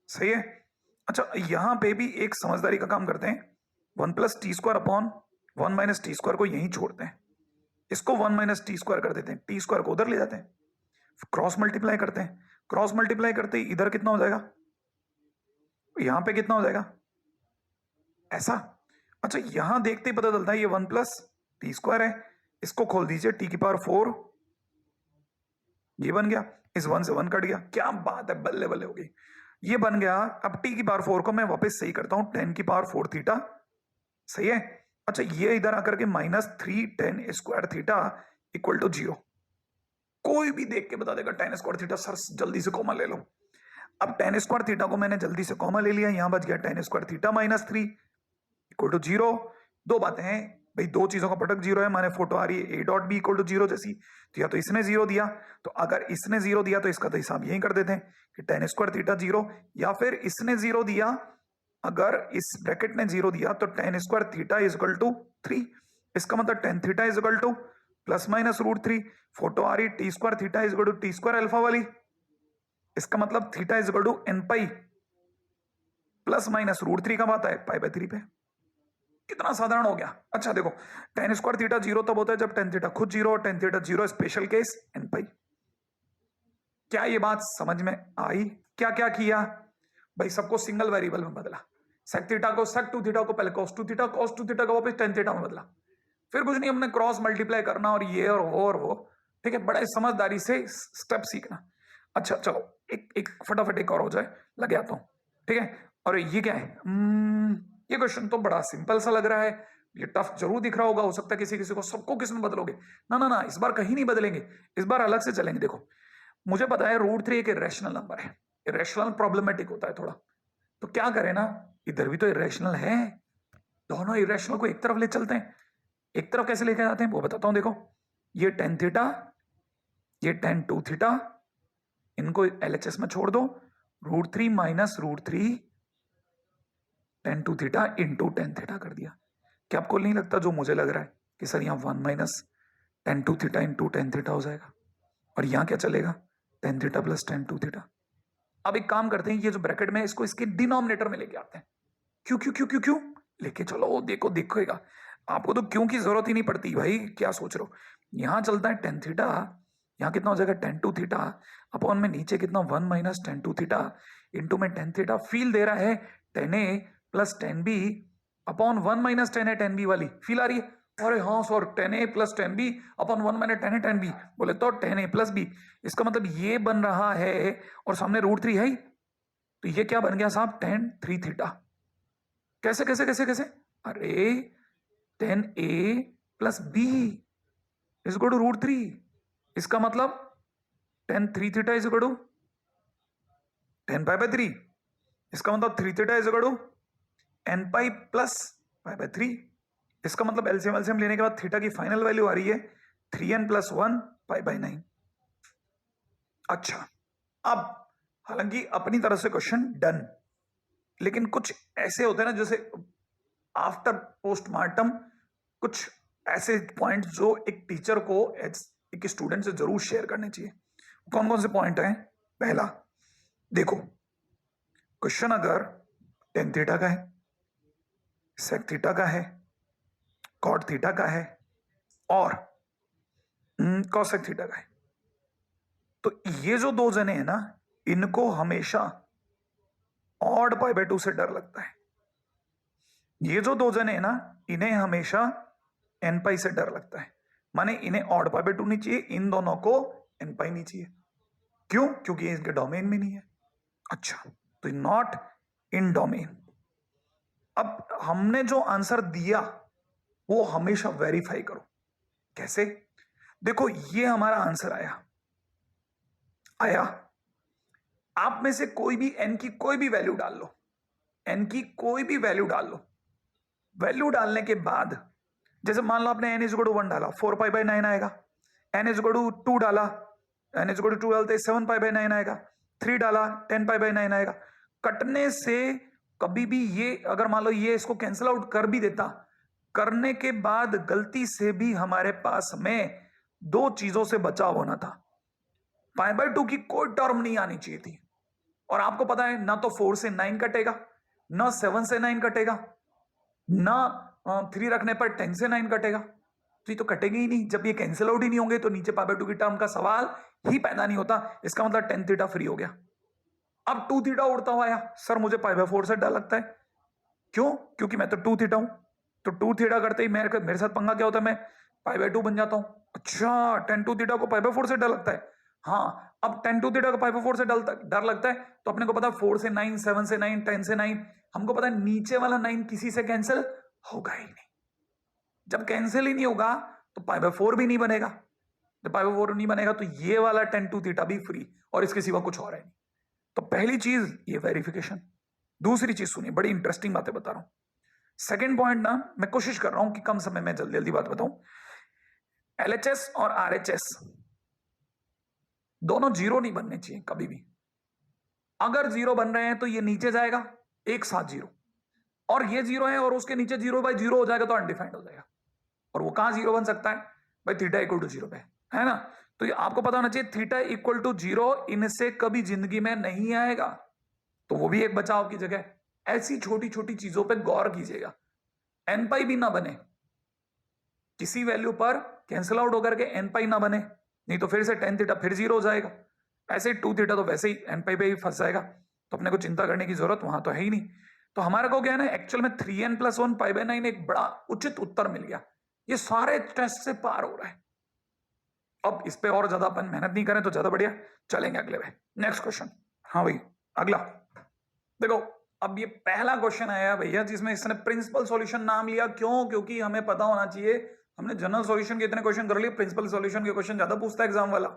सही है? अच्छा, यहां पे भी एक समझदारी का काम करते हैं, 1 plus T square upon 1 minus T square को यहीं छोड़ते हैं, इसको 1 माइनस टी स्क्वायर कर देते हैं, टी स्क्वायर को उधर ले जाते हैं, क्रॉस मल्टीप्लाई करते हैं, क्रॉस मल्टीप्लाई करते ही इधर कितना हो जाएगा? यहां पे कितना हो जाएगा? ऐसा। अच्छा, यहां देखते ही पता चलता है ये 1 प्लस टी स्क्वायर है, इसको खोल दीजिए, टी की पावर 4, ये बन गया, इस 1 से 1 कट गया, क्या बात है, बल्ले बल्ले हो गई, ये बन गया। अब टी की पावर 4 को मैं वापस सही करता हूं, 10 की पावर 4 थीटा, सही है? अच्छा, ये इधर आकर के -3 tan square theta equal to 0, कोई भी देख के बता देगा tan स्क्वायर थीटा, सर जल्दी से कॉमन ले लो। अब tan स्क्वायर थीटा को मैंने जल्दी से कॉमन ले लिया, यहां बच गया tan square theta -3 equal to 0। दो बातें हैं भाई, दो चीजों का प्रोडक्ट 0 है, माने फोटो आ रही है a dot B equal to 0 जैसी, तो या तो इसने 0 दिया, तो अगर इसने 0 दिया तो इसका तो हिसाब यही कर देते हैं कि tan स्क्वायर थीटा 0, या फिर इसने 0 दिया, अगर इस ब्रैकेट ने 0 दिया तो tan square theta is equal to 3, इसका मतलब tan theta is equal to plus minus √3, photo आ रही T square theta is equal to T square alpha वाली, इसका मतलब theta is equal to n pi plus minus √3 का बात है पाई बाय 3 पे। कितना साधारण हो गया। अच्छा देखो, tan स्क्वायर थीटा 0 तब होता है जब tan थीटा खुद 0 और tan theta 0 special case n पाई। क्या ये बात समझ में आई? क्या क्या किया भाई? सबको सिंगल वेरिएबल में बदला, sec थीटा को sec 2 थीटा को पहले cos 2 थीटा, cos 2 थीटा को वापस tan थीटा में बदला, फिर कुछ नहीं, हमने क्रॉस मल्टीप्लाई करना और ये और वो, ठीक है? बड़े समझदारी से स्टेप सीखना। अच्छा चलो, एक फटाफट एक और हो जाए, लगे आता हूं, ठीक है? और ये क्या है? ये क्वेश्चन तो बड़ा सिंपल सा लग रहा है, ये टफ जरूर दिख रहा होगा, हो सकता है किसी किसी को, सबको किस में बदलोगे? ना ना ना, इस बार कहीं नहीं बदलेंगे, इस बार अलग से चलेंगे। देखो मुझे पता है √3 एक इरेशनल नंबर है, इरेशनल प्रॉब्लमेटिक होता है थोड़ा, तो क्या करें ना, इधर भी तो इरेशनल है, दोनों इरेशनल को एक तरफ ले चलते हैं। एक तरफ कैसे लेके जाते हैं वो बताता हूं। देखो ये tan थीटा, ये tan 2 थीटा, इनको LHS में छोड़ दो, √3 minus √3 tan 2 theta into tan theta कर दिया। क्या आपको नहीं लगता जो मुझे लग रहा है कि सर यहाँ 1 minus tan 2 theta into tan theta हो जाएगा, और यहाँ क्या चलेगा tan theta plus tan 2 theta. अब एक काम करते हैं, ये जो ब्रैकेट में इसको इसके डिनोमिनेटर में लेके आते हैं। क्यों क्यों क्यों क्यों क्यों लेके चलो, वो देखो दिखेगा आपको, तो क्यों की जरूरत ही नहीं पड़ती भाई, क्या सोच रहे हो। यहां चलता है tan थीटा, यहाँ कितना हो जाएगा tan 2 थीटा अपॉन में नीचे कितना 1 माइनस tan 2 थीटा इंटू में tan थीटा, फील दे रहा है tan a plus tan b upon 1 minus tan a tan b वाली फील आ रही है। अरे हाँ sir, tan a plus tan b upon 1 minus tan a tan b, बोले तो tan a प्लस b, इसका मतलब ये बन रहा है, और सामने √3 है ही, तो ये क्या बन गया साहब tan 3 थीटा। कैसे कैसे कैसे कैसे, अरे tan a plus b is equal to √3, इसका मतलब tan 3 theta is equal to tan pi by 3, इसका मतलब 3 theta is equal to n pi plus pi by 3, इसका मतलब एलसीएम एलसीएम लेने के बाद थीटा की फाइनल वैल्यू आ रही है 3n प्लस 1 पाई बाय 9। अच्छा, अब हालांकि अपनी तरफ से क्वेश्चन डन, लेकिन कुछ ऐसे होते हैं ना जैसे आफ्टर पोस्टमार्टम, कुछ ऐसे पॉइंट जो एक टीचर को एक स्टूडेंट से जरूर शेयर करने चाहिए। कौन कौन से पॉइंट हैं? पहला, देखो क्वेश्चन अगर tan थीटा का है, sec थीटा का है, cot थीटा का है और cosec थीटा का है, तो ये जो दो जने हैं ना, इनको हमेशा ऑड पाई बाय 2 से डर लगता है। ये जो दो जने हैं ना, इन्हें हमेशा n पाई से डर लगता है, माने इन्हें ऑड पाई बाय 2 नहीं चाहिए, इन दोनों को n पाई नहीं चाहिए। क्यों? क्योंकि इनके डोमेन में नहीं है। अच्छा, तो नॉट इन डोमेन। अब हमने जो आंसर दिया वो हमेशा वेरीफाई करो। कैसे? देखो ये हमारा आंसर आया, आप में से कोई भी n की कोई भी वैल्यू डाल लो, n की कोई भी वैल्यू डाल लो। वैल्यू डालने के बाद जैसे मान लो आपने n इज इक्वल टू 1 डाला, 4 पाई बाय 9 आएगा। n इज इक्वल टू 2 डाला, n इज इक्वल टू 2 डालते 7 पाई बाय 9 आएगा। 3 डाला 10 पाई बाय 9 आएगा। कटने से कभी भी ये, अगर मान लो ये इसको कैंसिल आउट कर भी देता, करने के बाद गलती से भी हमारे पास में दो चीजों से बचाव होना था। पाई बाय 2 की कोई टर्म नहीं आनी चाहिए थी, और आपको पता है ना तो 4 से 9 कटेगा, ना 7 से 9 कटेगा, ना 3 रखने पर 10 से 9 कटेगा, तो ये तो कटेंगे ही नहीं। जब ये कैंसिल आउट ही नहीं होंगे तो नीचे पाई बाय 2 की टर्म का सवाल ही पैदा नहीं होता। इसका मतलब tan थीटा फ्री हो गया। अब 2 थीटा उड़ता हुआ आया, सर मुझे पाई बाय 4 से डर लगता है। क्यों? क्योंकि मैं तो 2 थीटा हूं, तो 2 थीटा करते ही मेरे साथ पंगा क्या होता है, मैं पाई बाय 2 बन जाता हूं। अच्छा, tan 2 थीटा को पाई बाय 4 से डर लगता है। हाँ, अब tan 2 थीटा को पाई बाय 4 से डर लगता है, तो अपने को पता है 4 से 9, 7 से 9, 10 से 9, हमको पता है नीचे वाला 9 किसी से कैंसिल होगा ही नहीं। जब कैंसिल ही नहीं होगा तो पाई बाय 4 भी नहीं बनेगा। जब पाई बाय 4 नहीं बनेगा तो ये वाला tan 2 थीटा भी फ्री, और इसके सिवा कुछ और है नहीं। तो पहली चीज ये वेरिफिकेशन। दूसरी चीज सुनिए, बड़ी इंटरेस्टिंग बातें बता रहा हूं। सेकंड पॉइंट ना, मैं कोशिश कर रहा हूं कि कम समय में जल्दी जल्दी बात बताऊं। एलएचएस और आरएचएस दोनों जीरो नहीं बनने चाहिए कभी भी। अगर जीरो बन रहे हैं तो ये नीचे जाएगा एक साथ जीरो, और ये जीरो है और उसके नीचे 0/0 हो जाएगा तो अनडिफाइंड हो जाएगा। और वो कहां जीरो बन सकता है भाई? थीटा इक्वल टू 0 पे, है ना? तो ये आपको पता होना चाहिए, थीटा इक्वल टू 0 इनसे कभी जिंदगी में नहीं आएगा, तो वो भी एक बचाव की जगह। ऐसी छोटी छोटी चीजों पे गौर कीजिएगा। एन पाई भी ना बने, किसी वैल्यू पर कैंसिल आउट होकर के एन पाई ना बने, नहीं तो फिर से tan थीटा फिर 0 हो जाएगा। ऐसे ही 2 थीटा तो वैसे ही एन पाई पे ही फंस जाएगा, तो अपने को चिंता करने की जरूरत वहां तो है ही नहीं। तो हमारे को क्या है ना, एक्चुअल में 3n प्लस 1 पाई बाय 9 एक बड़ा उचित उत्तर मिल गया। ये सारे टेस्ट से पार हो रहा है। अब इस पे और ज्यादा अपन मेहनत नहीं करें तो ज्यादा बढ़िया। चलेंगे अगले पे, नेक्स्ट क्वेश्चन। हाँ भाई अगला देखो, अब ये पहला क्वेश्चन आया भैया जिसमें इसने प्रिंसिपल सॉल्यूशन नाम लिया। क्यों? क्योंकि हमें पता होना चाहिए, हमने जनरल सॉल्यूशन के इतने क्वेश्चन कर लिए, प्रिंसिपल सॉल्यूशन के क्वेश्चन ज्यादा पूछता है एग्जाम वाला।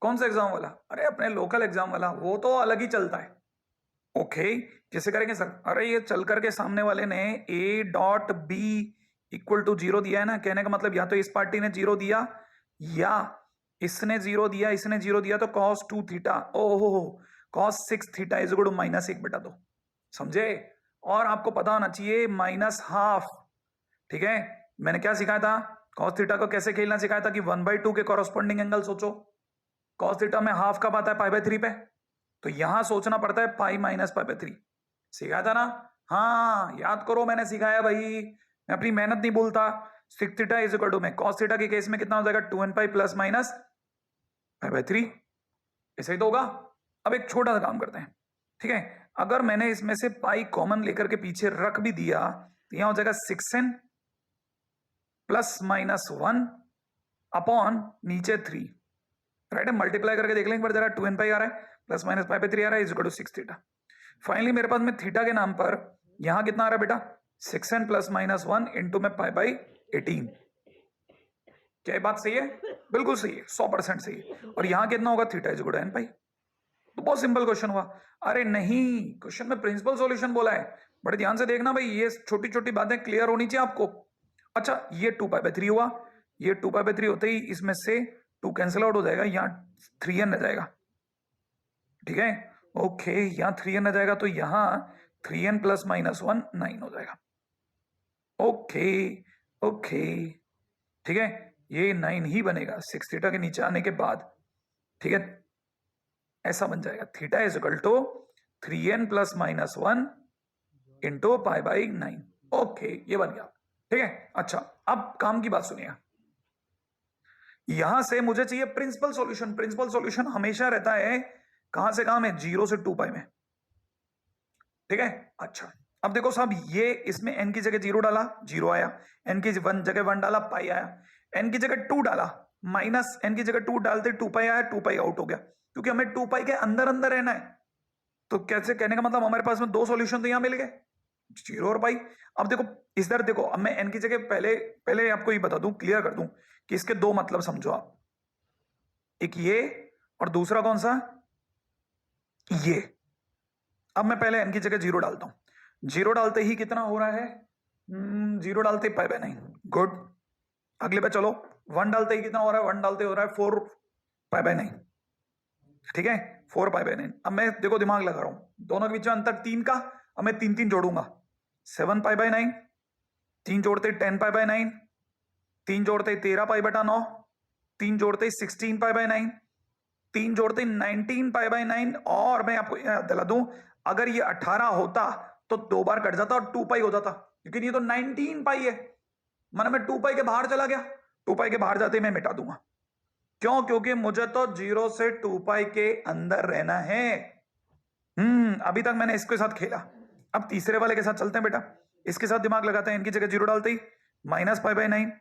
कौन सा एग्जाम वाला? अरे अपने लोकल एग्जाम वाला, वो तो अलग ही चलता है। ओके, कैसे करेंगे सर? अरे ये चल करके सामने वाले ने a dot B equal to 0 दिया है ना, कहने का मतलब या तो इस पार्टी ने 0 दिया या इसने 0 दिया, इसने 0 दिया, तो cos 2 थीटा, ओहो cos 6 थीटा इज इक्वल टू -1/2, समझे? और आपको पता होना चाहिए -½ ठीक है। मैंने क्या सिखाया था, cos थीटा को कैसे खेलना सिखाया था कि 1/2 के कॉरस्पॉन्डिंग एंगल सोचो। cos थीटा में हाफ कब आता है, π/3 पे, तो यहां सोचना पड़ता है पाई माइनस π/3। सिखाया था ना, हाँ याद करो, मैंने सिखाया भाई, मैं अपनी मेहनत नहीं भूलता। सिक थीटा इज इक्वल टू में cos थीटा के केस में कितना हो जाएगा, 2nπ प्लस माइनस π/3, ऐसा ही तो होगा। अब एक छोटा सा काम करते हैं, ठीक है। अगर मैंने इसमें से पाई कॉमन लेकर के पीछे रख भी दिया तो यहां हो जाएगा 6n प्लस माइनस 1 अपॉन नीचे 3, राइट है। मल्टीप्लाई करके देख लें एक बार जरा, 2nπ आ रहा है प्लस माइनस π/3 आ रहा है, is equal to 6 theta. Finally मेरे पास में थीटा के नाम पर यहां कितना आ रहा है बेटा, 6n प्लस माइनस 1 इंटू में π/18। क्या ये बात सही है? बिल्कुल सही है, 100% सही है। और यहां कितना होगा, theta is equal to n pi. तो बहुत सिंपल क्वेश्चन हुआ। अरे नहीं, क्वेश्चन में प्रिंसिपल सॉल्यूशन बोला है, बड़े ध्यान से देखना भाई, ये छोटी छोटी बातें क्लियर होनी चाहिए आपको। अच्छा, ये 2π/3 हुआ, ये 2π/3 होते ही इसमें से 2 कैंसिल आउट हो जाएगा, यहाँ 3n रह जाएगा, ठीक है। ओके, यहाँ 3n रह जाएगा, तो यहाँ 3n प्लस माइनस 1 9 हो जाएगा। ओके ओके, ठीक है, ये 9 ही बनेगा 6 थीटा के नीचे आने के बाद, ठीक है। ऐसा बन जाएगा, theta is equal to 3n plus minus 1 into π/9। ओके, ये बन गया, ठीक है। अच्छा, अब काम की बात सुनिए, यहां से मुझे चाहिए प्रिंसिपल सॉल्यूशन। प्रिंसिपल सॉल्यूशन हमेशा रहता है कहां से कहां में, 0 से 2π में, ठीक है। अच्छा, अब देखो साहब, ये इसमें n की जगह 0 डाला, 0 आया, n की जगह 1 डाला, पाई आया, n की जगह 2 डाला, माइनस n की जगह 2 डालते 2π आया, 2π आउट हो गया, क्योंकि हमें 2π के अंदर अंदर रहना है। तो कैसे, कहने का मतलब हमारे पास में दो सॉल्यूशन तो यहां मिल गए, 0 और पाई। अब देखो इधर देखो, अब मैं n की जगह पहले आपको ये बता दूं, क्लियर कर दूं कि इसके दो मतलब समझो आप, एक ये और दूसरा कौन सा, ये। अब मैं पहले n की जगह 0 डालता हूं, 0 डालते ही कितना हो रहा है, 0 डालते ही π/9, गुड। अगले पे चलो, 1 डालते ही कितना हो रहा है, 1 डालते हो रहा है 4 π/9, ठीक है, 4 π/9। अब मैं देखो दिमाग लगा रहा हूं, दोनों के बीच में अंतर 3 का, अब मैं 3 3 जोड़ूंगा, 7 π/9, 3 जोड़ते 10 π/9, 3 जोड़ते 13 π/9, 3 जोड़ते 16 π/9, 3 जोड़ते 19 π/9। और मैं आपको याद दिला दूं, अगर ये 18 होता तो 2 बार कट जाता और 2π हो जाता, लेकिन ये तो 19π है, माना मैं 2π के बाहर चला गया, 2π के बाहर जाते ही मैं मिटा दूंगा। क्यों? क्योंकि मुझे तो 0 से 2π के अंदर रहना है। अभी तक मैंने इसके साथ खेला, अब तीसरे वाले के साथ चलते हैं बेटा, इसके साथ दिमाग लगाते हैं। इनकी जगह 0 डालते ही -π/9,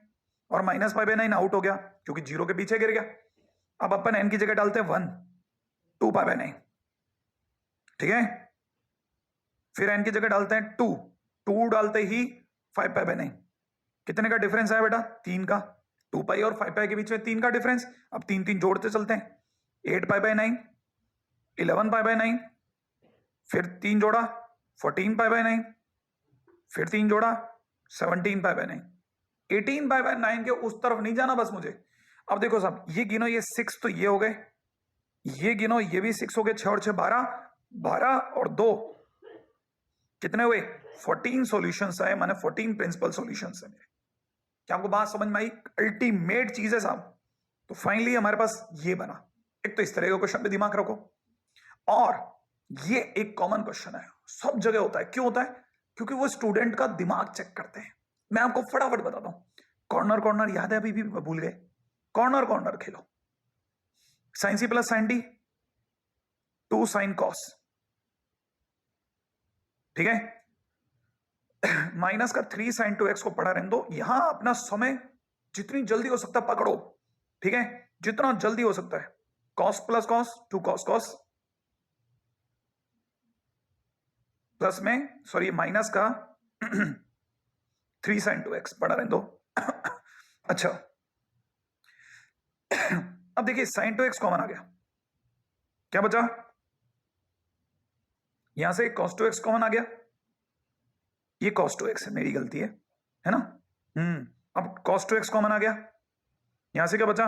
और -π/9 आउट हो गया क्योंकि 0 के पीछे गिर गया। अब अपन n की जगह डालते हैं 1, 2π/9, ठीक है। फिर n की जगह डालते हैं 2, 2 डालते ही 5π/9। कितने का डिफरेंस आया बेटा? 3 का। 2π और 5π के बीच में 3 का डिफरेंस। अब 3 3 जोड़ते चलते हैं, 8π/9, 11π/9, फिर 3 जोड़ा 14π/9, फिर 3 जोड़ा 17π/9, 18π/9 के उस तरफ नहीं जाना बस मुझे। अब देखो साहब, ये गिनो, ये 6 तो ये हो गए, ये गिनो, ये भी 6 हो गए, 6 और 6 12, 12 और 2 कितने हुए, 14 सॉल्यूशंस आए, माने 14 प्रिंसिपल सॉल्यूशंस है मेरे। क्या आपको बात समझ में आई? अल्टीमेट चीज है साहब। तो फाइनली हमारे पास ये बना। एक तो इस तरह का क्वेश्चन पे दिमाग रखो, और ये एक कॉमन क्वेश्चन है, सब जगह होता है। क्यों होता है? क्योंकि वो स्टूडेंट का दिमाग चेक करते हैं। मैं आपको फटाफट बताता हूं, कॉर्नर कॉर्नर याद है? अभी भी भूल गए? कॉर्नर कॉर्नर खेलो, sine C plus sine D, 2 sine cos, ठीक है। माइनस का 3 साइन 2x को पढ़ा रहने दो। यहां अपना समय जितनी जल्दी हो सकता है पकड़ो, ठीक है, जितना जल्दी हो सकता है। Cos plus cos, 2 cos cos, plus में सॉरी माइनस का 3 साइन 2x पढ़ा रहने दो। अच्छा, अब देखिए साइन 2x कॉमन आ गया, क्या बचा? यहां से cos 2x कॉमन आ गया, ये cos 2x है, मेरी गलती है ना। अब cos 2x कॉमन आ गया, यहां से क्या बचा?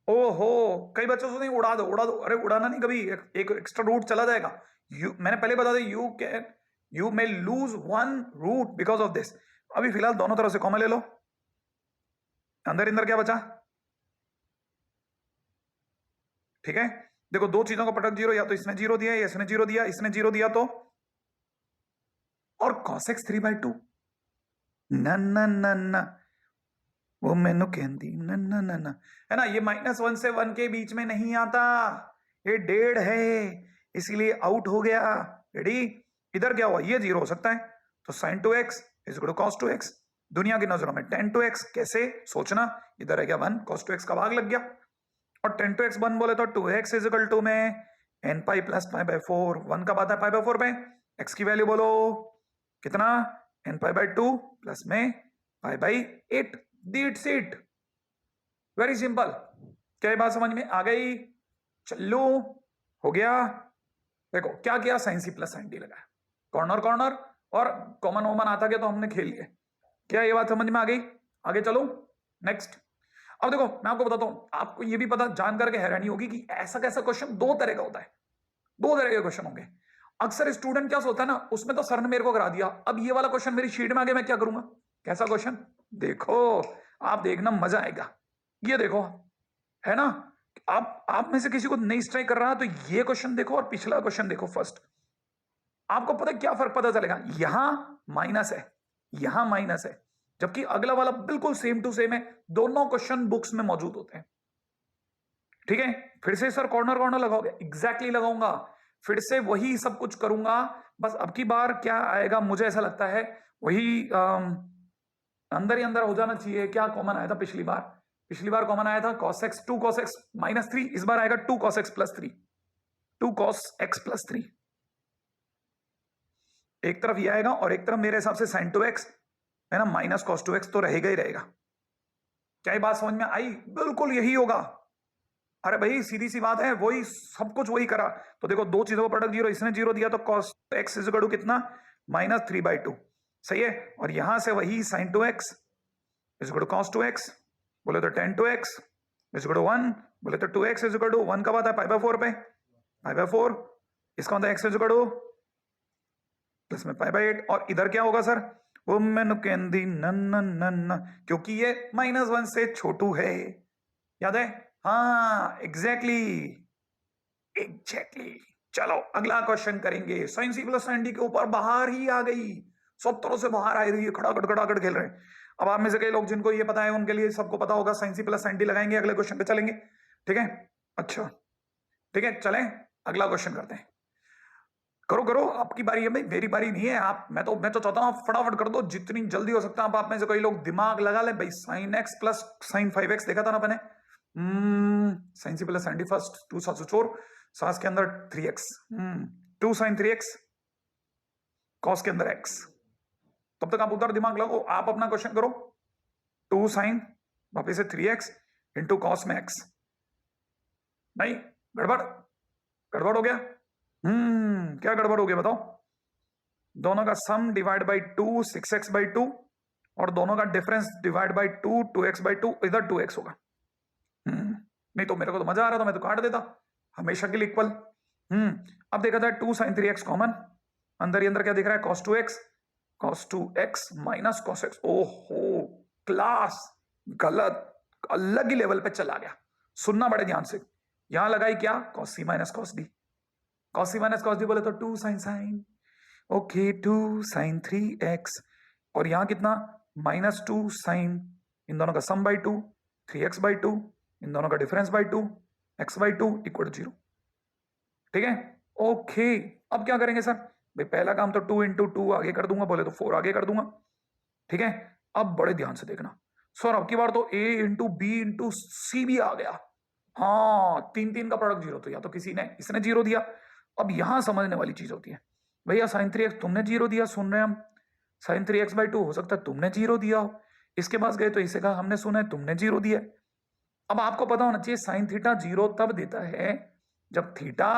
ओहो, कई बच्चों से नहीं, उड़ा दो उड़ा दो। अरे उड़ाना नहीं, कभी एक एक्स्ट्रा रूट चला जाएगा। मैंने पहले बता दिया, you can you may lose one root because of this. अभी फिलहाल दोनों तरफ से कॉमन ले लो, अंदर अंदर क्या बचा, ठीक है। देखो दो चीजों का प्रोडक्ट जीरो, या तो इसने जीरो दिया या इसने जीरो दिया, इसने जीरो दिया तो, और cos x 3/2 न न न न वो मैंने कहती न न न न, है ना। ये -1 से 1 के बीच में नहीं आता, ये 1.5 है, इसीलिए आउट हो गया। रेडी, इधर क्या हुआ, ये जीरो हो सकता है, तो sin 2x is equal to cos 2x। दुनिया की नजरों में tan 2x कैसे सोचना, इधर है क्या 1, cos 2x का भाग लग गया, और tan 2x 1 बोले तो 2x इज इक्वल टू में n pi plus pi bye 4, 1 कब आता है पाई बाय 4 पे, x की वैल्यू बोलो कितना, n पाई बाय 2 प्लस में pi by 8, that's it, very simple. क्या ये बात समझ में आ गई, चलो हो गया। देखो क्या किया, sine C plus sine D लगाया, कॉर्नर कॉर्नर, और कॉमन वॉमन आता गया तो हमने खेल लिया। क्या ये बात समझ में आ गई, आगे चलो नेक्स्ट। अब देखो मैं आपको बताता हूं, आपको ये भी पता जान करके हैरानी होगी कि ऐसा कैसा क्वेश्चन दो तरह का होता है, दो तरह के क्वेश्चन होंगे। अक्सर स्टूडेंट क्या सोचता है ना, उसमें तो सर ने मेरे को करा दिया, अब ये वाला क्वेश्चन मेरी शीट में आ गया, मैं क्या करूंगा। कैसा क्वेश्चन, देखो आप देखना मजा आएगा। ये देखो, है ना, आप में से किसी को नहीं स्ट्राइक कर रहा तो ये क्वेश्चन देखो और पिछला क्वेश्चन देखो फर्स्ट, आपको पता क्या फर्क पता चलेगा। यहां माइनस है, यहां माइनस है, जबकि अगला वाला बिल्कुल सेम टू सेम है, दोनों क्वेश्चन बुक्स में मौजूद होते हैं। ठीक है, फिर से सर कॉर्नर कॉर्नर लगाओगे, एग्जैक्टली लगाऊंगा, फिर से वही सब कुछ करूंगा, बस अब की बार क्या आएगा मुझे ऐसा लगता है वही अंदर ही अंदर हो जाना चाहिए। क्या कॉमन आया था पिछली बार, पिछली बार कॉमन आया था cos x 2 cos x -3, इस बार आएगा 2 cos x plus 3, 2 cos x plus 3, एक तरफ ये आएगा और एक तरफ मेरे हिसाब से sin 2x है ना, माइनस cos 2x तो रहेगा ही रहेगा। क्या ये बात समझ में आई, बिल्कुल यही होगा। अरे भाई सीधी सी बात है, वही सब कुछ वही करा। तो देखो दो चीजों का प्रोडक्ट जीरो, इसने जीरो दिया तो cos x is equal to कितना, -3/2, सही है। और यहां से वही sin 2x is equal to cos 2x, बोले तो tan 2x is equal to 1, बोले तो 2x इज इक्वल टू 1 कब आता है पाई बाय 4 पे, पाई बाय 4, इसका मतलब x is equal to plus में पाई बाय 8, और इधर क्या होगा सर, वो मैंने कहती न न न न, क्योंकि ये -1 से छोटू है, याद है, हाँ एग्जैक्टली एग्जैक्टली। चलो अगला क्वेश्चन करेंगे, sine C plus sine D के ऊपर बाहर ही आ गई, सब तरह से बाहर आ रही है, खड़ाखड़ खेल रहे हैं। अब आप में से कई लोग जिनको ये पता है उनके लिए सबको पता होगा, sine C plus sine D लगाएंगे, अगले क्वेश्चन पे चलेंगे, ठीक है। अच्छा ठीक है, चलें अगला क्वेश्चन करते हैं। करो करो, आपकी बारी है भाई, मेरी बारी नहीं है। मैं तो चाहता हूं आप फटाफट कर दो जितनी जल्दी हो सकता है। आप में से कई लोग दिमाग लगा ले भाई, sign X plus sign 5x देखा था ना मैंने, sine C plus sine D first, 2 7 4 सास के अंदर 3x, 2 साइन 3x कॉस के अंदर x। तब तक आप उधर दिमाग लगाओ, आप अपना क्वेश्चन करो, 2 साइन वापिस से 3x इंटू कॉस में x। नहीं गड़बड़, गड़बड़ हो गया, क्या गड़बड़ हो गया बताओ। दोनों का सम डिवाइड बाई 2 6x/2, और दोनों का डिफरेंस डिवाइड बाई 2 2x/2, इधर 2x होगा। नहीं तो मेरे को तो मजा आ रहा था, मैं तो काट देता हमेशा के लिए इक्वल। अब देखा जाए 2 sin 3x कॉमन, अंदर ही अंदर क्या दिख रहा है, cos 2x minus cos x। ओहो क्लास गलत, अलग ही लेवल पे चला गया, सुनना बड़े ध्यान से। यहां लगाई क्या, cos c minus cos d, cos c minus cos d बोले तो 2 sin, ओके 2 sin 3x, और यहां कितना -2 sin, इन दोनों का सम बाई 2 3x/2, इन दोनों का डिफरेंस बाई 2 x/2 इक्वल 0, ठीक है। ओके अब क्या करेंगे सर, भाई पहला काम तो 2 इंटू 2 आगे कर दूंगा, बोले तो 4 आगे कर दूंगा, ठीक है। अब बड़े ध्यान से देखना सर, अब की बार तो a इंटू बी इंटू सी भी आ गया, हाँ 3 का प्रोडक्ट जीरो, तो या तो किसी ने, इसने जीरो दिया। अब यहां समझने वाली चीज होती है, भैया साइन 3x तुमने जीरो दिया, सुन रहे हैं हम, साइन 3x/2 हो सकता है तुमने जीरो दिया हो, इसके पास गए तो इसे कहा हमने सुना है तुमने जीरो दिया। अब आपको पता होना चाहिए साइन थीटा जीरो तब देता है जब थीटा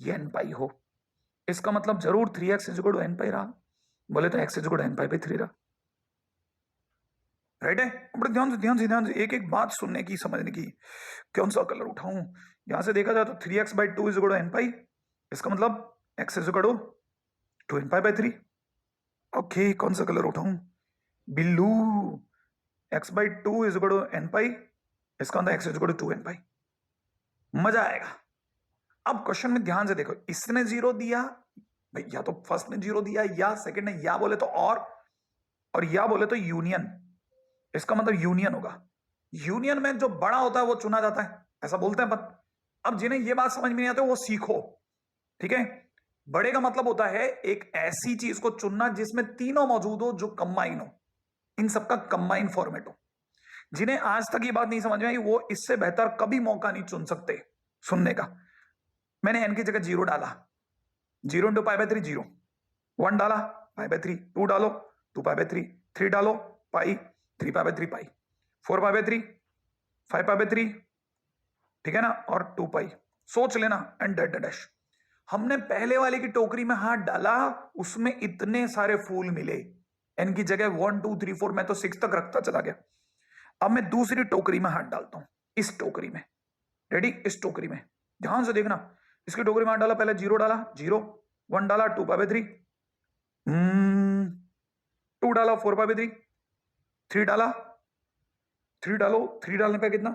n पाई हो, इसका मतलब जरूर 3x is equal to n pi रहा, बोले तो x is equal to n pi by 3 रहा, राइट है। बड़े ध्यान से एक एक बात सुनने की, समझने की। कौन सा कलर उठाऊं, यहां से देखा जाए तो 3x/2 is equal to n pi, इसका मतलब x is equal to 2n pi by 3, okay, कौन सा कलर उठाऊं? Blue. x/2 is equal to n pi, इसका मतलब x is equal to 2n pi. मजा आएगा। अब क्वेश्चन में ध्यान से देखो, इसने जीरो दिया भाई, या तो फर्स्ट ने जीरो दिया या सेकंड ने, या बोले तो और या बोले तो यूनियन। इसका मतलब यूनियन होगा। यूनियन में जो बड़ा होता है वो चुना जाता है, ऐसा बोलते हैं अपन। अब जिन्हें ये बात समझ में नहीं आती वो सीखो, ठीक है। बड़े का मतलब होता है एक ऐसी चीज को चुनना जिसमें तीनों मौजूद हो, जो कंबाइन हो, इन सबका कंबाइन फॉर्मेट हो। जिन्हें आज तक ये बात नहीं समझ में आई वो इससे बेहतर कभी मौका नहीं चुन सकते सुनने का। मैंने एन की जगह जीरो डाला, 0 × π/3 जीरो, 1 डाला π/3, 2 डालो 2π/3, 3 डालो पाई, 3π/3 पाई, 4π/3, 5π/3, ठीक है ना, और 2 पाई। सोच लेना एंड डेट डैश। हमने पहले वाले की टोकरी में हाथ डाला, उसमें इतने सारे फूल मिले, एन की जगह 1 2 3 4, मैं तो 6 तक रखता चला गया। अब मैं दूसरी टोकरी में हाथ डालता हूं, इस टोकरी में, रेडी, इस टोकरी में ध्यान से देखना। इसकी टोकरी में हाथ डाला, पहले 0 डाला, 0, 1 डाला 2π/3, 2 डाला 4π/3, 3 डाला, 3 डालो, 3 डालने पे कितना,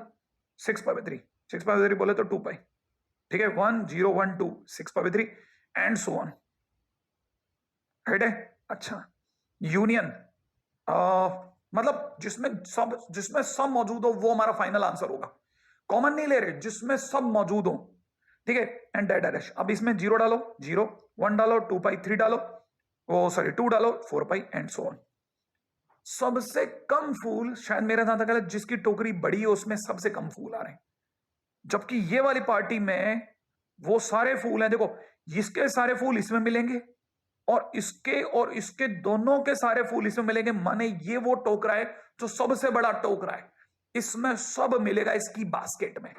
6π/3, 6π/3 बोले तो 2 पाई, ठीक है, 1 0 1 2 6π/3 एंड सो ऑन, राइट है। अच्छा, यूनियन मतलब जिसमें सब मौजूद हो वो हमारा फाइनल आंसर होगा। कॉमन नहीं ले रहे, जिसमें सब मौजूद हो, ठीक है, एंड डेट डैश। अब इसमें 0 डालो, 0, 1 डालो 2 पाई, 3 डालो, वो सॉरी 2 डालो 4 पाई एंड सो ऑन। सबसे कम फूल शायद मेरे साथ गलत, जिसकी टोकरी बड़ी है उसमें सबसे कम फूल आ रहे हैं, जबकि ये वाली पार्टी में वो सारे फूल हैं। देखो, इसके सारे फूल इसमें मिलेंगे और इसके दोनों के सारे फूल इसमें मिलेंगे, माने ये वो टोकरा है जो सबसे बड़ा टोकरा है, इसमें सब मिलेगा इसकी बास्केट में।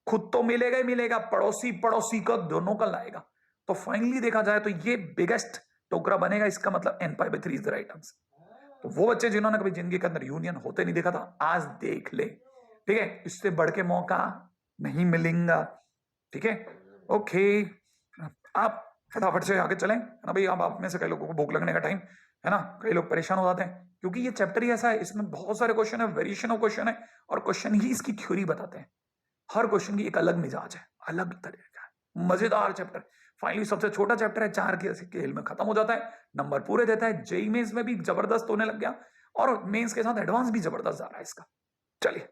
खुद तो मिलेगा ही मिलेगा, पड़ोसी पड़ोसी का दोनों का लाएगा। तो फाइनली देखा जाए तो ये बिगेस्ट टोकरा बनेगा, इसका मतलब n π/3 is the right answer. तो वो बच्चे जिन्होंने कभी जिंदगी के अंदर यूनियन होते नहीं देखा था, आज देख ले, ठीक है, इससे बढ़ के मौका नहीं मिलेगा, ठीक है। ओके, आप फटाफट से आगे चलें, है ना भाई। अब आप में से कई लोगों को भूख लगने का टाइम है ना, कई लोग परेशान हो जाते हैं क्योंकि ये चैप्टर ही ऐसा है, इसमें बहुत सारे क्वेश्चन है, वेरिएशन ऑफ क्वेश्चन है, और क्वेश्चन ही इसकी थ्योरी बताते हैं। हर क्वेश्चन की एक अलग मिजाज है, अलग तरीका है, मजेदार चैप्टर। फाइनली सबसे छोटा चैप्टर है, 4 के खेल में खत्म हो जाता है, नंबर पूरे देता है। जेई मेंस में भी जबरदस्त होने लग गया, और मेंस के साथ एडवांस भी जबरदस्त जा रहा है इसका। चलिए,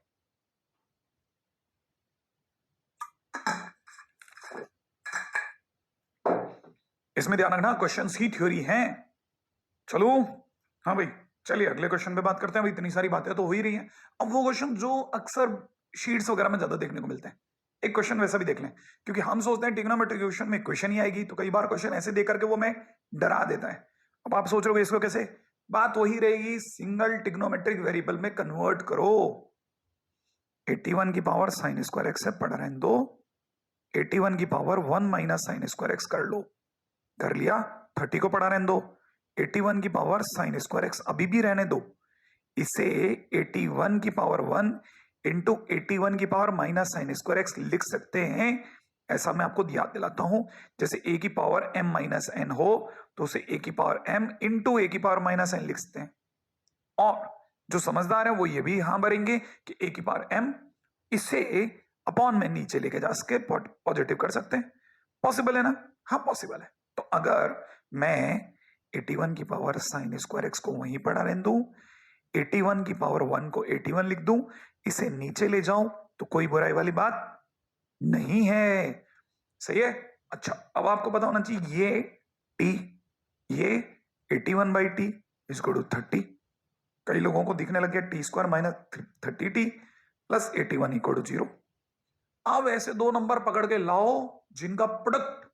इसमें ध्यान रखना क्वेश्चंस ही थ्योरी हैं। चलो, हाँ भाई, चलिए अगले क्वेश्चन पे बात करते हैं। भाई इतनी सारी बातें तो हो ही रही हैं, अब वो क्वेश्चन जो अक्सर शीट्स वगैरह में ज्यादा देखने को मिलते हैं, एक क्वेश्चन वैसा भी देख लें, क्योंकि हम सोचते हैं ट्रिग्नोमेट्री क्वेश्चन में क्वेश्चन ही आएगी, तो कई बार क्वेश्चन ऐसे देकर के वो मैं डरा देता है। अब आप सोच रहे हो इसको कैसे, बात वही रहेगी, सिंगल ट्रिग्नोमेट्रिक वेरिएबल में कन्वर्ट करो। 81 की पावर साइन स्क्वायर एक्स से पढ़ रहे हैं दो, 81 की power 1 minus sine square x कर लो, कर लिया। 30 को पढ़ा रहने दो, 81 की पावर साइन स्क्वायर एक्स अभी भी रहने दो, इसे 81 की पावर 1 इंटू 81 की power minus sine square x लिख सकते हैं। ऐसा मैं आपको याद दिलाता हूं, जैसे a की पावर m माइनस एन हो तो उसे a की पावर m इंटू a की पावर माइनस एन लिख सकते हैं। और जो समझदार है वो ये भी यहां भरेंगे कि a की पावर m, इसे अपॉन में नीचे लेके जा सके पॉजिटिव कर सकते हैं। पॉसिबल है ना? हाँ पॉसिबल है। तो अगर मैं 81 की पावर साइन स्क्वायर एक्स को वहीं पढ़ा रहने दूं, 81 की पावर 1 को 81 लिख दूं, इसे नीचे ले जाऊं, तो कोई बुराई वाली बात नहीं है, सही है। अच्छा, अब आपको पता होना चाहिए ये t, ये 81/t इज इक्वल टू 30। कई लोगों को दिखने लग गया T square minus 30t plus 81 equal to 0। अब ऐसे दो नंबर पकड़ के लाओ जिनका प्रोडक्ट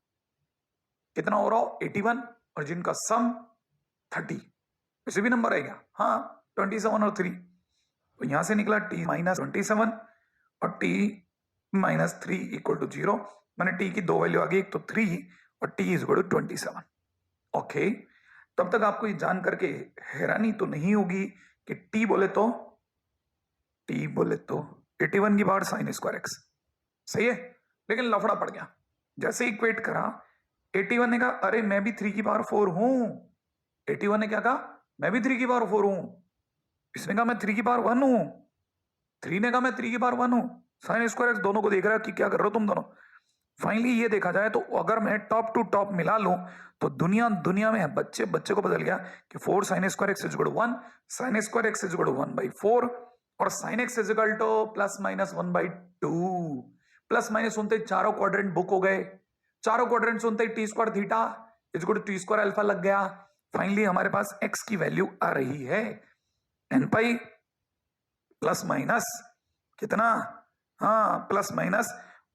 कितना हो रहा हो 81 और जिनका सम 30, ऐसे भी नंबर आएगा। हाँ, 27 और 3, तो यहां से निकला t माइनस 27 और t माइनस 3 इक्वल टू 0। मैंने t की दो वैल्यू आ गई, एक तो 3 और t is equal to 27। Okay, तब तक आपको ये जान करके हैरानी तो नहीं होगी कि t बोले तो 81 की पावर साइन स्क्वायर एक्स, सही है। लेकिन लफड़ा पड़ गया, जैसे इक्वेट करा 81 ने कहा अरे मैं भी 3 की पावर 4 हूं, 81 ने क्या कहा, मैं भी 3 की पावर 4 हूं। इसने कहा मैं 3 की पावर 1 हूं। 3 ने कहा मैं 3 की पावर 1 हूं। साइन स्क्वायर एक्स दोनों को देख रहा है कि क्या कर रहे हो तुम दोनों। फाइनली ये देखा जाए तो अगर मैं टॉप टू टॉप मिला लूं तो दुनिया दुनिया में बच्चे बच्चे को बदल गया कि 4 sine square X is equal to 1, sine square X is equal to 1/4 और sine X is equal to plus minus 1/2। Plus minus सुनते ही चारों क्वाड्रेंट बुक हो गए। चारों क्वाड्रेंट सुनते ही T square theta is equal to T square alpha लग गया। फाइनली हमारे पास एक्स की वैल्यू आ रही है एन पाई प्लस माइनस कितना, हाँ प्लस माइनस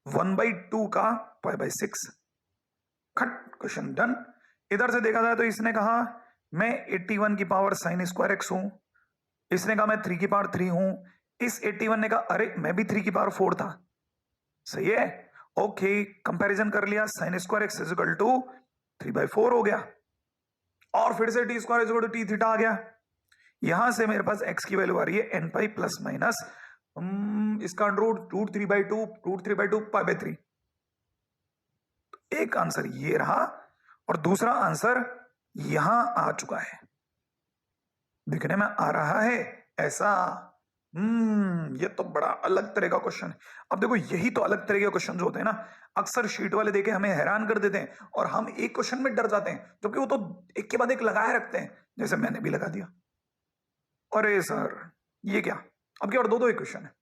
1/2 का π/6। खट, क्वेश्चन डन। इधर से देखा जाए तो इसने कहा मैं 81 की पावर साइन स्क्वायर एक्स हूं। इसने कहा मैं 3 की पावर 3 हूं। इस 81 ने कहा अरे मैं भी 3 की पावर 4 था। सही है, ओके कंपैरिजन कर लिया, sine square X is equal to 3/4 हो गया और फिर से T square is equal to T theta आ गया। यहां से मेरे पास x की वैल्यू आ रही है n पाई प्लस माइनस इसका रूट 3/2 π/3। एक आंसर ये रहा और दूसरा आंसर यहां आ चुका है, दिखने में आ रहा है ऐसा। ये तो बड़ा अलग तरह का क्वेश्चन है। अब देखो यही तो अलग तरह के क्वेश्चन जो होते हैं ना, अक्सर शीट वाले देके हमें हैरान कर देते हैं और हम एक क्वेश्चन में डर जाते हैं क्योंकि वो तो एक के बाद एक लगाए रखते हैं, जैसे मैंने भी लगा दिया। अरे सर ये क्या, अब क्या और दो इक्वेशन है,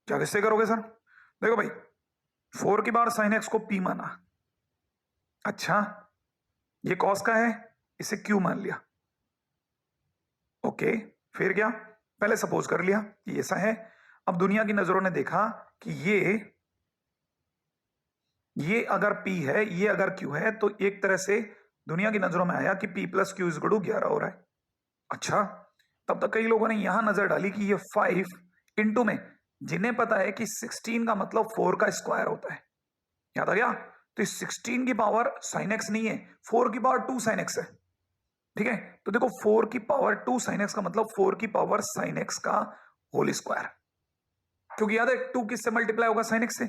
क्या किससे करोगे सर। देखो भाई 4 की बार साइन एक्स को p माना, अच्छा ये कॉस का है इसे q मान लिया, ओके फिर क्या, पहले सपोज कर लिया कि ऐसा है। अब दुनिया की नजरों ने देखा कि ये अगर p है ये अगर q है तो एक तरह से दुनिया की नजरों में आया कि p plus q is equal to 11 हो रहा है। अच्छा तब तक कई लोगों ने यहां नजर डाली कि ये 5 इंटू में, जिन्हें पता है कि 16 का मतलब 4 का स्क्वायर होता है, याद आ गया। तो इस 16 की पावर साइन एक्स नहीं है, 4 की पावर 2 साइन एक्स है, ठीक है। तो देखो 4 की पावर 2 साइन एक्स का मतलब 4 की पावर साइन एक्स का होल स्क्वायर, क्योंकि याद है 2 किससे मल्टीप्लाई होगा, साइन एक्स से।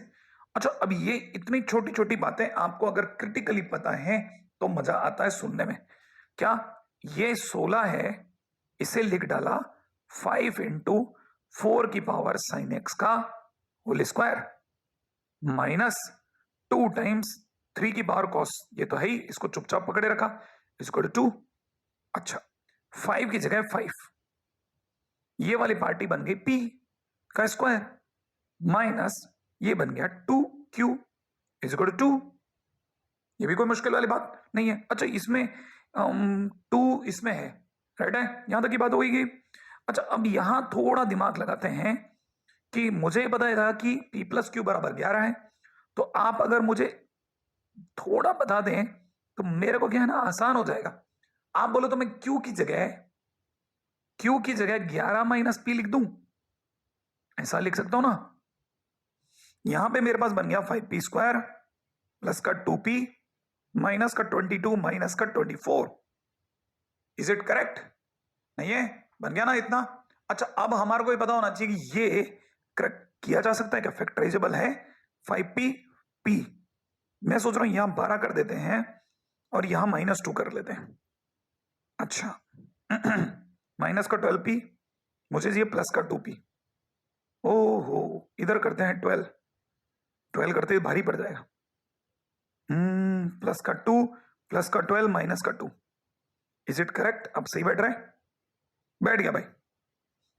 अच्छा अब ये इतनी छोटी छोटी बातें आपको अगर क्रिटिकली पता है तो मजा आता है सुनने में। क्या ये 16 है, इसे लिख डाला 5 इंटू 4 की पावर साइन एक्स का होल स्क्वायर माइनस 2 टाइम्स 3 की पावर कॉस, ये तो है ही, इसको चुपचाप पकड़े रखा, इसको 2। अच्छा 5 की जगह 5, ये वाली पार्टी बन गई p का स्क्वायर माइनस ये बन गया 2q इज इक्वल टू 2। ये भी कोई मुश्किल वाली बात नहीं है। अच्छा इसमें 2 इसमें है, राइट है, यहां तक की बात हो गई। अच्छा अब यहां थोड़ा दिमाग लगाते हैं कि मुझे पता था कि p प्लस क्यू बराबर 11 है, तो आप अगर मुझे थोड़ा बता दें तो मेरे को क्या है ना आसान हो जाएगा। आप बोलो तो मैं q की जगह 11 माइनस p लिख दूं, ऐसा लिख सकता हूं ना। यहां पे मेरे पास बन गया 5p स्क्वायर प्लस का 2p माइनस का 22 माइनस का 24। इज इट करेक्ट, नहीं है, बन गया ना इतना। अच्छा अब हमारे को ये पता होना चाहिए कि ये किया जा सकता है क्या, फैक्टराइजेबल है 5p p। मैं सोच रहा हूं यहां 12 कर देते हैं और यहां -2 कर लेते हैं। अच्छा माइनस का 12p, मुझे चाहिए प्लस का 2p। ओहो इधर करते हैं 12 करते ही भारी पड़ जाएगा। प्लस का 2 प्लस का 12 माइनस का 2। इज इट करेक्ट, अब सही बैठ रहा है, बैठ गया भाई।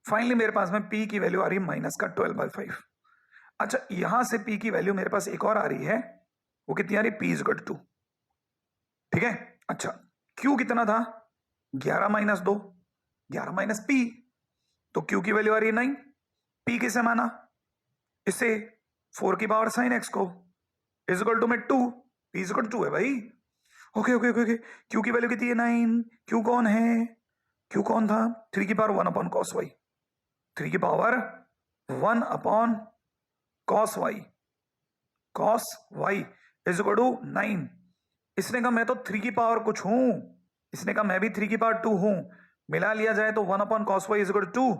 फाइनली मेरे पास में p की वैल्यू आ रही है माइनस का 12/5। अच्छा यहां से p की वैल्यू मेरे पास एक और आ रही है, वो कितनी आ रही है, p इज इक्वल टू 2, ठीक है। अच्छा q कितना था, 11 माइनस 2, 11 माइनस p, तो q की वैल्यू आ रही है 9। p किसे माना, इसे 4 की पावर साइन x को इज इक्वल टू में 2, p इज इक्वल टू 2 है भाई। Okay okay okay okay, q की वैल्यू कितनी है 9, q कौन है, q कौन था, 3 की पावर 1 अपॉन कॉस y, 3 की power 1 upon cos y, cos y is equal to 9। इसने कहा मैं तो 3 की पावर कुछ हूं, इसने कहा मैं भी 3 की पावर 2 हूं, मिला लिया जाए तो 1 upon cos y is equal to 2।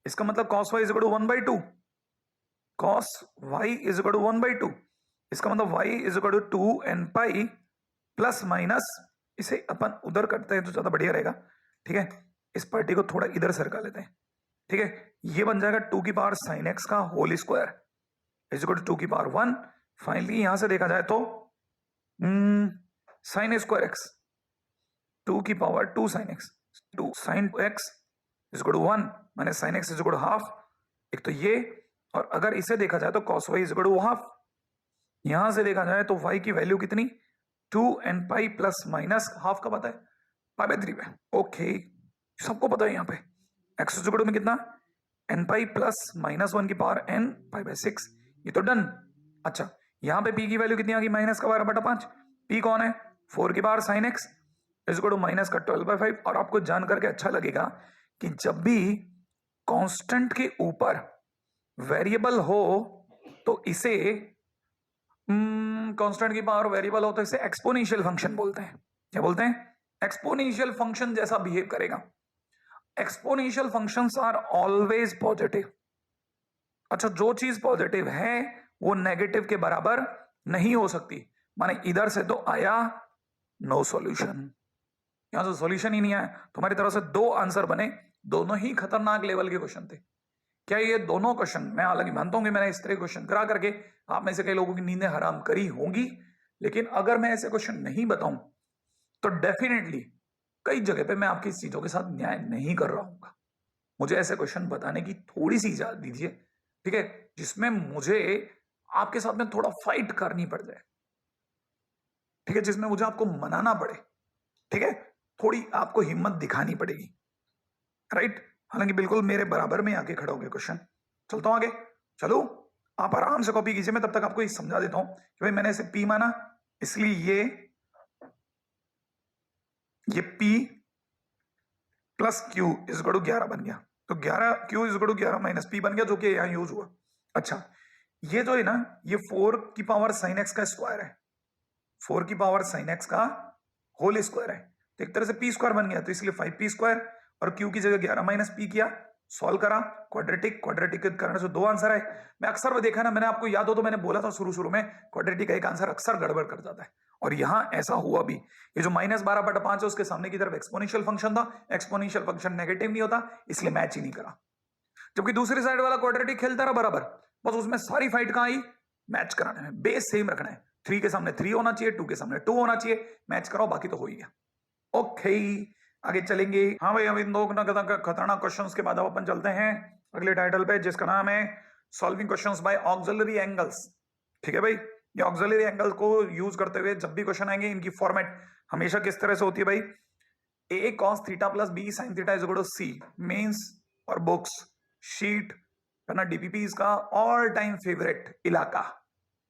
इसका मतलब cos y is equal to 1/2, cos y is equal to 1/2। इसका मतलब y is equal to 2 n pi plus minus इसे अपन उधर करते हैं तो ज्यादा बढ़िया रहेगा, ठीक है। इस पार्टी को थोड़ा इधर सरका लेते हैं, ठीक है। ये बन जाएगा 2 की पावर साइन एक्स का whole square is equal to 2 की पावर 1। फाइनली यहां से देखा जाए तो साइन स्क्वायर एक्स 2 की power 2 sine X, 2 sine X is equal to 1 minus sine X is equal to half. एक तो ये, और अगर इसे देखा जाए तो cos Y is equal to half. यहां से देखा जाए तो y की वैल्यू कितनी 2 N pi plus minus half का पता है पाई बाय 3 पे। ओके, सबको पता है यहाँ पे एक्स इज इक्वल टू में कितना एन पाई प्लस माइनस 1 की पावर एन पाई बाय 6, ये तो डन। अच्छा, यहाँ पे p की वैल्यू कितनी आ गई माइनस का 12/5। p कौन है 4 की power sine x is equal to minus का 12/5। और आपको जान करके अच्छा लगेगा कि जब भी कांस्टेंट के ऊपर वेरिएबल हो तो इसे कांस्टेंट की पावर वेरिएबल हो तो इसे एक्सपोनेंशियल फंक्शन बोलते हैं। क्या बोलते हैं? एक्सपोनेंशियल फंक्शन जैसा बिहेव करेगा। Exponential functions are always positive. अच्छा, जो चीज पॉजिटिव है वो नेगेटिव के बराबर नहीं हो सकती। माने इधर से तो आया नो सॉल्यूशन, यहां से सॉल्यूशन ही नहीं आया। तुम्हारी तरफ से 2 आंसर बने, दोनों ही खतरनाक लेवल के क्वेश्चन थे। क्या ये दोनों क्वेश्चन, मैं हालांकि मानता हूं कि मैंने इस तरह क्वेश्चन करा करके आप में से कई लोगों की नींदें हराम करी होंगी, लेकिन अगर मैं ऐसे क्वेश्चन नहीं बताऊं तो डेफिनेटली कई जगह पे मैं आपकी इस चीजों के साथ न्याय नहीं कर रहा हूँ। मुझे ऐसे क्वेश्चन बताने की थोड़ी सी इजाजत दीजिए, ठीक है, जिसमें मुझे आपके साथ में थोड़ा फाइट करनी पड़ जाए, ठीक है, जिसमें मुझे आपको मनाना पड़े, ठीक है, थोड़ी आपको हिम्मत दिखानी पड़ेगी, राइट। हालांकि बिल्कुल मेरे बराबर में आके खड़ा हो गया क्वेश्चन। चलता हूं आगे, चलो आप आराम से कॉपी कीजिए, मैं तब तक आपको ये समझा देता हूं कि भाई मैंने इसे पी माना, इसलिए ये p plus Q is equal to 11 बन गया। तो 11 Q is equal to 11 minus P बन गया, जो कि यहां यूज हुआ। अच्छा, ये जो है ना, ये 4 की पावर साइन एक्स का स्क्वायर है, 4 की पावर साइन एक्स का होल स्क्वायर है, तो एक तरह से पी स्क्वायर बन गया, तो इसलिए 5p स्क्वायर, और क्यू की जगह 11 माइनस पी किया, सॉल्व करा, क्वाड्रेटिक, क्वाड्रेटिक करने से 2 आंसर आए। मैं अक्सर वो देखा ना, मैंने आपको याद हो तो मैंने बोला था शुरू में, क्वाड्रेटिक का एक आंसर अक्सर गड़बड़ कर जाता है, और यहां ऐसा हुआ भी। ये जो माइनस 12/5 है उसके सामने की तरफ एक्सपोनेंशियल फंक्शन था, एक्सपोनेंशियल फंक्शन नेगेटिव नहीं होता, इसलिए मैच ही नहीं करा। जबकि दूसरी साइड वाला क्वाड्रेटिक खेलता रहा बराबर, बस उसमें सारी फाइट कहां आई, मैच कराने में। बेस सेम रखना है, 3 के सामने 3 होना चाहिए, 2 के सामने 2 होना चाहिए, मैच कराओ, बाकी तो हो ही गया। ओके, आगे चलेंगे। हाँ भाई, अब इन दो खतरनाक क्वेश्चंस के बाद अब अपन चलते हैं अगले टाइटल पे, जिसका नाम है solving questions bye auxiliary angles. ठीक है भाई, ये ऑक्सिलरी एंगल को यूज करते हुए जब भी क्वेश्चन आएंगे, इनकी फॉर्मेट हमेशा किस तरह से होती है भाई, A cos theta plus B sine theta is equal to C. Mains और बुक्स, शीट, है ना, डीपीपीज का ऑल टाइम फेवरेट इलाका।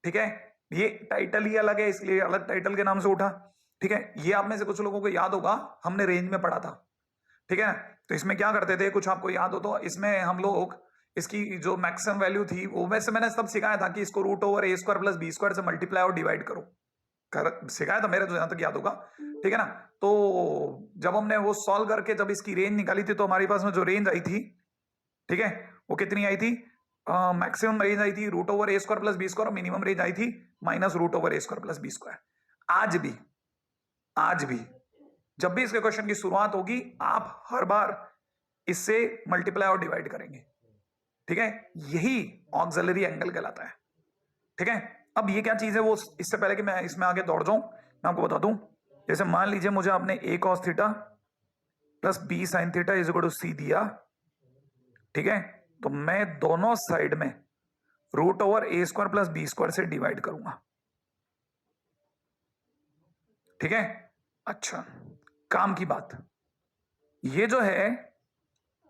ठीक है, ये टाइटल ही अलग है इसलिए अलग टाइटल के नाम से उठा। ठीक है, ये आप में से कुछ लोगों को याद होगा, हमने रेंज में पढ़ा था। ठीक है, तो इसमें क्या करते थे, कुछ आपको याद हो तो, इसमें हम लोग इसकी जो मैक्सिमम वैल्यू थी वो, वैसे मैंने सब सिखाया था कि इसको रूट ओवर ए स्क्वायर प्लस बी स्क्वायर से मल्टीप्लाई और डिवाइड करो, सिखाया था मेरे, तो जहां तक याद होगा। ठीक है ना, तो जब हमने वो सॉल्व करके जब इसकी रेंज निकाली थी, तो हमारे पास में जो रेंज आई थी, ठीक है, वो कितनी आई थी, मैक्सिमम रेंज आई थी रूट ओवर ए स्क्वायर प्लस बी स्क्वायर, और मिनिमम रेंज आई थी माइनस रूट ओवर ए स्क्वायर प्लस बी स्क्वायर। आज भी जब भी इसके क्वेश्चन की शुरुआत होगी, आप हर बार इससे मल्टीप्लाई और डिवाइड करेंगे। ठीक है, यही ऑक्सिलरी एंगल कहलाता है। ठीक है, अब ये क्या चीज है, वो इससे पहले कि मैं इसमें आगे दौड़ जाऊं, मैं आपको बता दूं। जैसे मान लीजिए मुझे आपने a cos theta plus B sine theta is equal to c दिया। ठीक है, तो मैं दोनों साइड में रूट ओवर ए स्क्वायर प्लस बी स्क्वायर से डिवाइड करूंगा। ठीक है, अच्छा, काम की बात, ये जो है,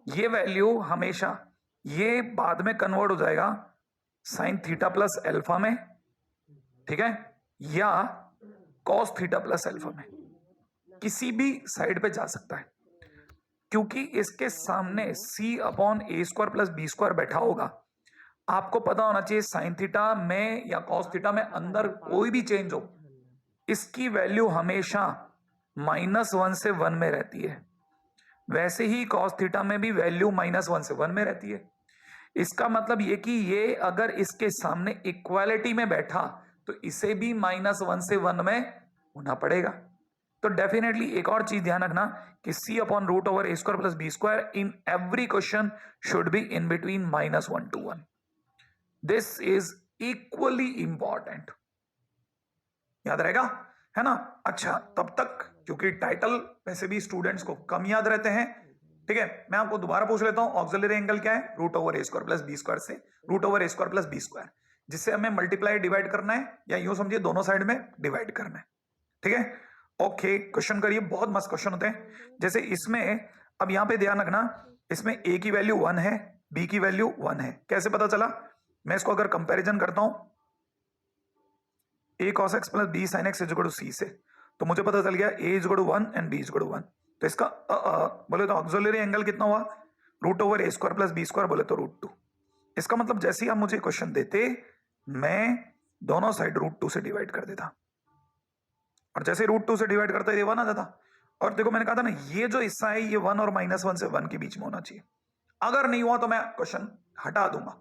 ये वैल्यू हमेशा ये बाद में कन्वर्ट हो जाएगा साइन थीटा प्लस अल्फा में। ठीक है, या कॉस थीटा प्लस अल्फा में, किसी भी साइड पे जा सकता है, क्योंकि इसके सामने c upon A square plus B square बैठा होगा। आपको पता होना चाहिए साइन थीटा में या कॉस थीटा में अंदर कोई भी चेंज हो, इसकी वैल्यू हमेशा -1 से 1 में रहती है। वैसे ही कॉस थीटा में भी वैल्यू -1 से 1 में रहती है। इसका मतलब ये कि ये अगर इसके सामने इक्वालिटी में बैठा, तो इसे भी -1 से 1 में होना पड़ेगा। तो डेफिनेटली एक और चीज ध्यान रखना कि c upon root over A square plus B square in every question should be in between -1 to 1. This is equally important, याद रहेगा, है ना? अच्छा, तब तक क्योंकि टाइटल वैसे भी स्टूडेंट्स को कम याद रहते हैं, ठीक है, मैं आपको दोबारा पूछ लेता हूं, ऑक्सिलरी एंगल क्या है? रूट ओवर ए स्क्वायर प्लस बी स्क्वायर से रूट ओवर ए स्क्वायर प्लस बी स्क्वायर, जिससे हमें मल्टीप्लाई डिवाइड करना है, या यूं समझिए दोनों साइड में डिवाइड करना है, ठीक है? ओके, क्वेश्चन करिए, बहुत मस्त क्वेश्चन होते हैं। जैसे इसमें अब यहां पे ध्यान रखना, इसमें ए की वैल्यू 1 है, बी की वैल्यू 1 है। कैसे पता चला? मैं इसको अगर कंपैरिजन करता हूं a cos x plus b sin x equal to c से, तो मुझे पता चल गया a equal to 1 and b equal to 1। तो इसका बोले तो ऑक्सिलरी एंगल कितना हुआ? रूट ओवर ए स्क्वायर प्लस बी स्क्वायर, बोले तो √2। इसका मतलब जैसे ही आप मुझे क्वेश्चन देते, मैं दोनों साइड √2 से डिवाइड कर देता, और जैसे √2 से डिवाइड करता ये 1 आ जाता। और देखो मैंने कहा था ना, ये जो हिस्सा है ये 1 और -1 से 1 के बीच में होना चाहिए। अगर नहीं हुआ तो मैं क्वेश्चन हटा दूंगा,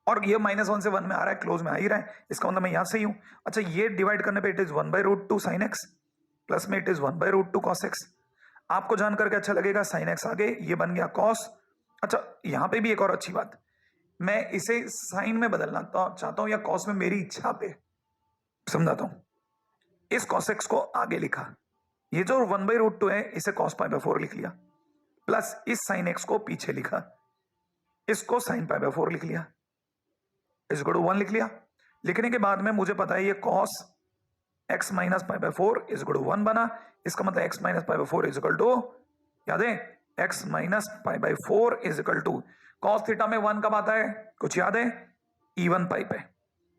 और ये -1 से 1 में आ रहा है, क्लोज में आ ही रहा है, इसका मतलब मैं यहां से ही हूं। अच्छा, ये डिवाइड करने पे it is 1/√2 sin x, plus में इट इज 1/√2 cos x। आपको जान करके अच्छा लगेगा, sin x आगे, ये बन गया cos। अच्छा, यहां पे भी एक और अच्छी बात, मैं इसे साइन में बदलना चाहता हूं या cos में, मेरी इच्छा पे समझाता हूं। इस cos x को आगे लिखा, ये जो 1/√2 है इसे cos π/4 लिख लिया, प्लस इस sin x को पीछे लिखा, इसको sin π/4 लिख लिया, इज इक्वल टू 1 लिख लिया। लिखने के बाद में मुझे पता है ये cos x minus π/4 is equal to 1 बना। इसका मतलब x minus π/4 is equal to, याद है, x minus π/4 is equal to cos theta में 1 कब आता है? कुछ याद है? E1 पाई पे।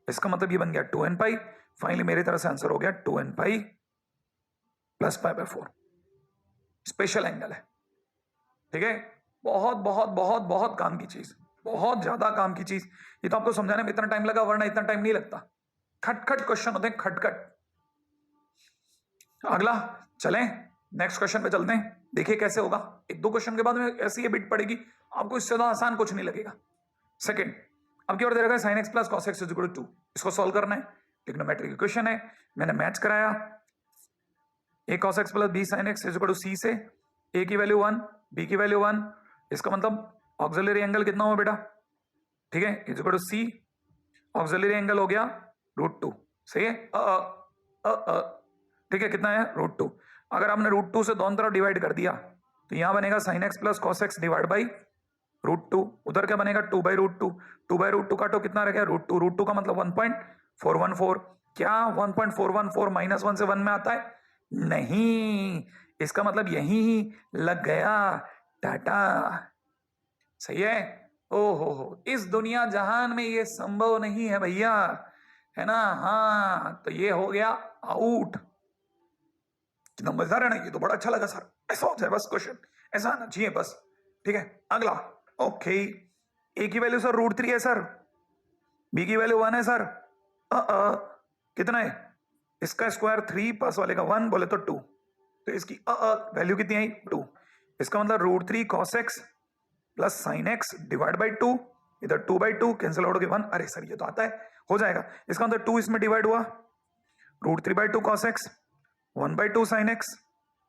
इसका मतलब ये बन गया 2n पाई। फाइनली मेरी तरफ से आंसर हो गया 2n pi plus π/4। Special angle है, ठीक है? बहुत बहुत बहुत बहुत काम की चीज, बहुत ज्यादा काम की चीज। ये तो आपको समझाने में इतना टाइम लगा, वरना इतना टाइम नहीं लगता। खटखट क्वेश्चन होते हैं, खटखट। अगला चलें, नेक्स्ट क्वेश्चन पे चलते हैं, देखिए कैसे होगा। एक दो क्वेश्चन के बाद में ऐसी ये बिट पड़ेगी, आपको इससे ज्यादा आसान कुछ नहीं लगेगा। सेकंड, अब की ओर दे रखा है sin x plus cos x is equal to 2। इसको सॉल्व करना है, ट्रिग्नोमेट्री क्वेश्चन है, मैंने मैच कराया। a cos x plus b sin x is equal to c से a की वैल्यू 1, b की वैल्यू 1। इसका मतलब ऑक्सिलरी एंगल कितना हुआ बेटा? ठीक है, is equal to c, auxiliary angle हो गया √2। सही है? ठीक है, कितना है? √2। अगर आपने √2 से दोनों तरफ डिवाइड कर दिया तो यहां बनेगा sin x plus cos x divide by √2। उधर क्या बनेगा? 2/√2। 2/√2 काटो, कितना रह गया? √2। √2 का मतलब 1.414। क्या 1.414 -1 से 1 में आता है? नहीं, इसका मतलब यही लग गया टाटा। सही है? हो, इस दुनिया जहान में ये संभव नहीं है भैया, है ना? हाँ, तो ये हो गया आउट। कितना मजेदार है ना, ये तो बड़ा अच्छा लगा सर। ऐसा हो जाए बस, क्वेश्चन ऐसा आना चाहिए बस। ठीक है, अगला। ओके, ए की वैल्यू सर √3 है सर, बी की वैल्यू 1 है सर। कितना है? इसका स्क्वायर 3, पास वाले का 1, बोले तो 2। तो इसकी वैल्यू कितनी आई? 2। इसका मतलब √3 cos x plus sin x divide by 2। इधर 2/2 कैंसिल आउट हो गया 1। अरे सर ये तो आता है, हो जाएगा। इसका मतलब 2 इसमें डिवाइड हुआ, √3/2 cos x 1/2 sin x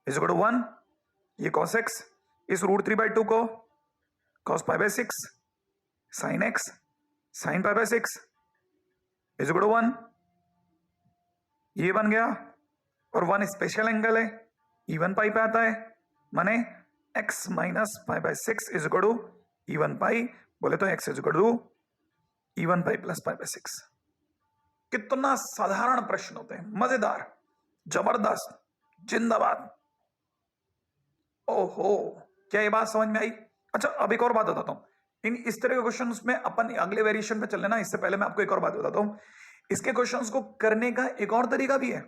is equal to 1। ये cos x, इस √3/2 को cos π/6 sin x sin π/6 is equal to 1। ये बन गया, और 1 स्पेशल एंगल है, E1 पाई पे आता है, माने x minus π/6 is equal to E1 pi, बोले तो x is equal to E1 pi plus π/6। कितना साधारण प्रश्न होते हैं, मजेदार, जबरदस्त, जिंदाबाद। ओहो, क्या ये बात समझ में आई? अच्छा, अब एक और बात बताता हूं, इन इस तरह के क्वेश्चंस में अपन अगले वेरिएशन पे चल लेना। इससे पहले मैं आपको एक और बात बताता हूं, इसके क्वेश्चंस को करने का एक और तरीका भी है,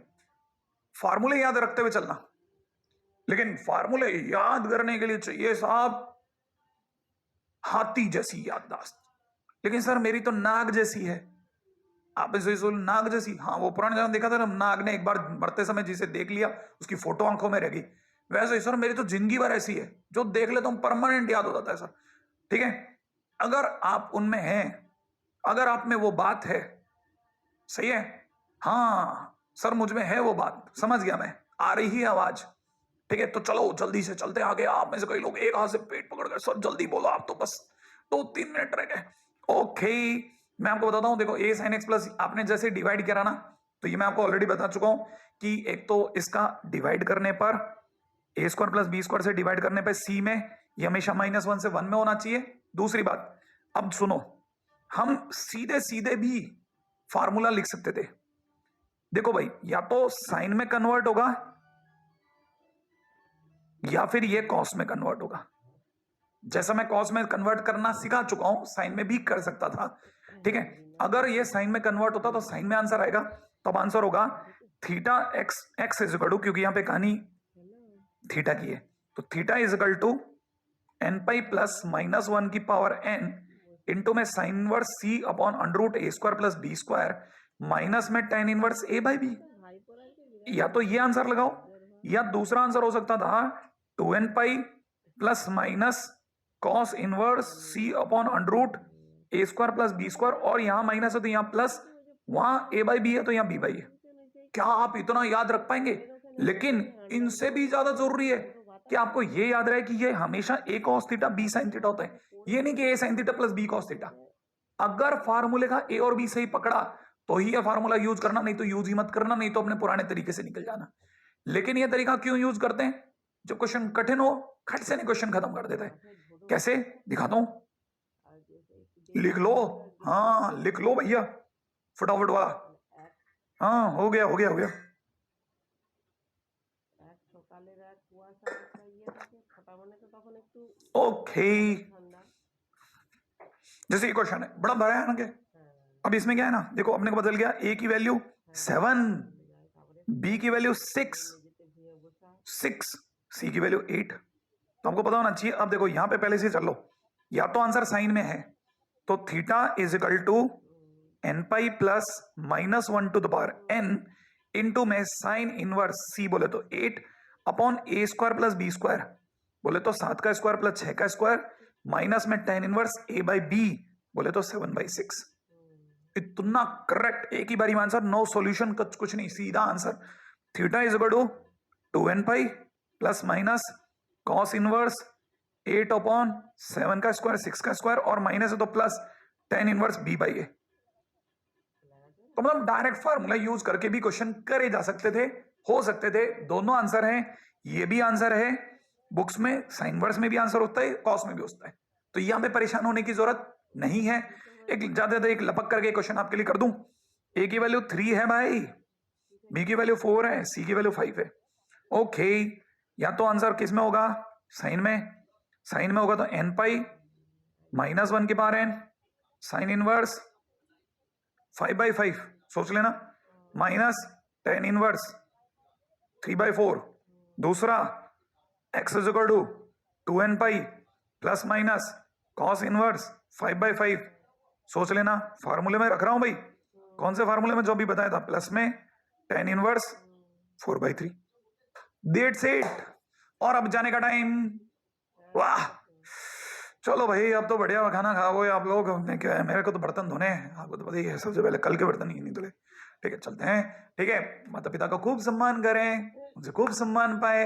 फार्मूले याद रखते हुए चलना। लेकिन फार्मूले याद करने के लिए चाहिए साहब हाथी जैसी याददाश्त। लेकिन सर मेरी तो नाग जैसी है। आप इसे नाग जैसी? हाँ, वो पुराने जमाने देखा था ना, नाग ने एक बार मरते समय जिसे देख लिया उसकी फोटो आंखों में रह गई। वैसे ही सर मेरी तो जिंदगी भर ऐसी है, जो देख ले तो परमानेंट याद हो जाता है सर। ठीक है, अगर आप उनमें हैं, अगर आप में वो बात है, सही है, हाँ सर मुझ में है वो बात, समझ गया मैं, आ रही है आवाज? ठीक है, तो चलो जल्दी से चलते हैं आगे। आप में से कई लोग एक हाथ से पेट पकड़ कर सर जल्दी बोलो, आप तो बस 2-3 मिनट रह गए। ओके, मैं आपको बताता हूं, देखो ए साइन एक्स प्लस आपने जैसे डिवाइड करा ना, तो ये मैं आपको ऑलरेडी बता चुका हूं कि एक तो इसका डिवाइड करने पर ए स्क्वायर प्लस बी स्क्वायर से डिवाइड करने पर सी में ये हमेशा -1 से 1 में होना चाहिए। दूसरी बात, अब सुनो, हम सीधे सीधे भी फार्मूला लिख सकते थे। देखो भाई, या तो साइन में कन्वर्ट होगा या फिर ये कॉस में कन्वर्ट होगा। जैसा मैं कॉस में कन्वर्ट करना सिखा चुका हूं, साइन में भी कर सकता था। ठीक है, अगर ये साइन में कन्वर्ट होता तो साइन में आंसर आएगा, तब आंसर होगा theta x x is equal to, क्योंकि यहां पे कहानी थीटा की है, तो theta is equal to N pi plus -1 की पावर n इंटू में sine inverse c upon under root a square plus B square minus में tan inverse a by b. या तो ये आंसर लगाओ, या दूसरा आंसर हो सकता था 2n pi plus minus cos inverse c upon under root a square plus B square, और यहां माइनस है तो यहां प्लस, वहां ए बाई बी है तो यहां बी बाई है। क्या आप इतना याद रख पाएंगे? लेकिन इनसे भी ज्यादा जरूरी है कि आपको ये याद रहे कि ये हमेशा a cos theta b sine theta होता है, ये नहीं कि a sine theta plus b cos theta. अगर फार्मूले का ए और बी सही पकड़ा तो ही ये फार्मूला यूज करना, नहीं तो यूज ही मत करना, नहीं तो अपने पुराने तरीके से निकल जाना। लेकिन ये तरीका क्यों यूज करते हैं? जब क्वेश्चन कठिन हो, खट से नहीं क्वेश्चन खत्म कर देता है। कैसे दिखाता हूं, लिख लो। हाँ लिख लो भैया, फटाफट वाला। हाँ हो गया हो गया हो गया। ओके, जैसे ये क्वेश्चन है बड़ा भयानक है। अब इसमें क्या है ना, देखो अपने को बदल गया, ए की वैल्यू 7, बी की वैल्यू 6, सी की वैल्यू 8, तो हमको पता होना चाहिए। अब देखो यहां पे पहले से चल लो, या तो आंसर साइन में है तो theta is equal to N pi plus -1 to the power n into में साइन इनवर्स सी बोले तो 8 upon A square plus B square बोले तो 7 का स्क्वायर प्लस 6 का स्क्वायर माइनस में tan inverse a by B बोले तो 7/6। इतना करेक्ट, एक ही बारी में आंसर, नो सॉल्यूशन, कुछ नहीं, सीधा answer. Theta is equal to 2n pi plus minus cos inverse 8 upon 7 का स्क्वायर 6 का स्क्वायर, और माइनस है तो plus tan inverse b by a. तो मतलब डायरेक्ट फार्मूला यूज करके भी क्वेश्चन करे जा सकते थे, हो सकते थे। दोनों आंसर हैं, ये भी आंसर है, बुक्स में साइन वर्स में भी आंसर होता है, कॉस में भी होता है, तो यहां पे परेशान होने की जरूरत नहीं है। एक ज्यादा एक लपक करके क्वेश्चन आपके लिए कर दूं, ए की वैल्यू 3 है भाई, बी की वैल्यू 4 है, सी की वैल्यू 5 है। ओके, या तो आंसर किस में होगा, साइन में, साइन में होगा तो एन पाई -1 के पावर एन साइन इनवर्स 5/5, सोच लेना, माइनस tan इनवर्स 3/4। दूसरा x is equal to 2n pi plus minus cos inverse 5/5, सोच लेना। फार्मूले में रख रहा हूं भाई, कौन से फार्मूले में, जो भी बताया था, प्लस में tan इनवर्स 4/3। That's it. और अब जाने का टाइम। वाह, चलो भाई अब तो बढ़िया खाना खाओगे आप लोग। क्या है, मेरे को तो बर्तन धोने हैं, आपको तो पता ही है, सबसे पहले कल के बर्तन ही नहीं धुले। ठीक है चलते हैं। ठीक है, माता पिता का खूब सम्मान करें, उनसे खूब सम्मान पाए,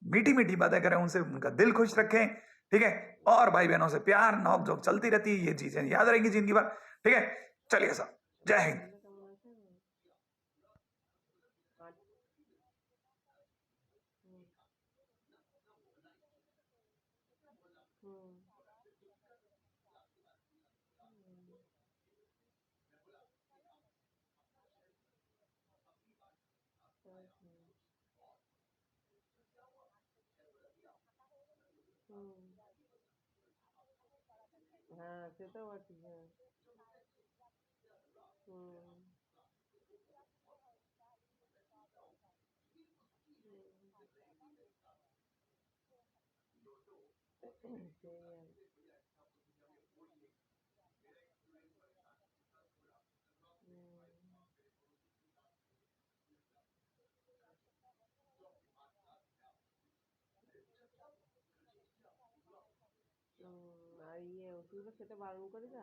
मीठी मीठी बातें करें उनसे, उनका दिल खुश रखें। ठीक है, और भाई बहनों से प्यार नोक झोंक चलती रहती है, ये चीजें याद रहेंगी जिंदगी भर। ठीक है, चलिए साहब, जय हिंद। हाँ সে তো বটে হ্যাঁ সেই আর আর ইয়ে ওষুধগুলো খেতে বারণ করে যা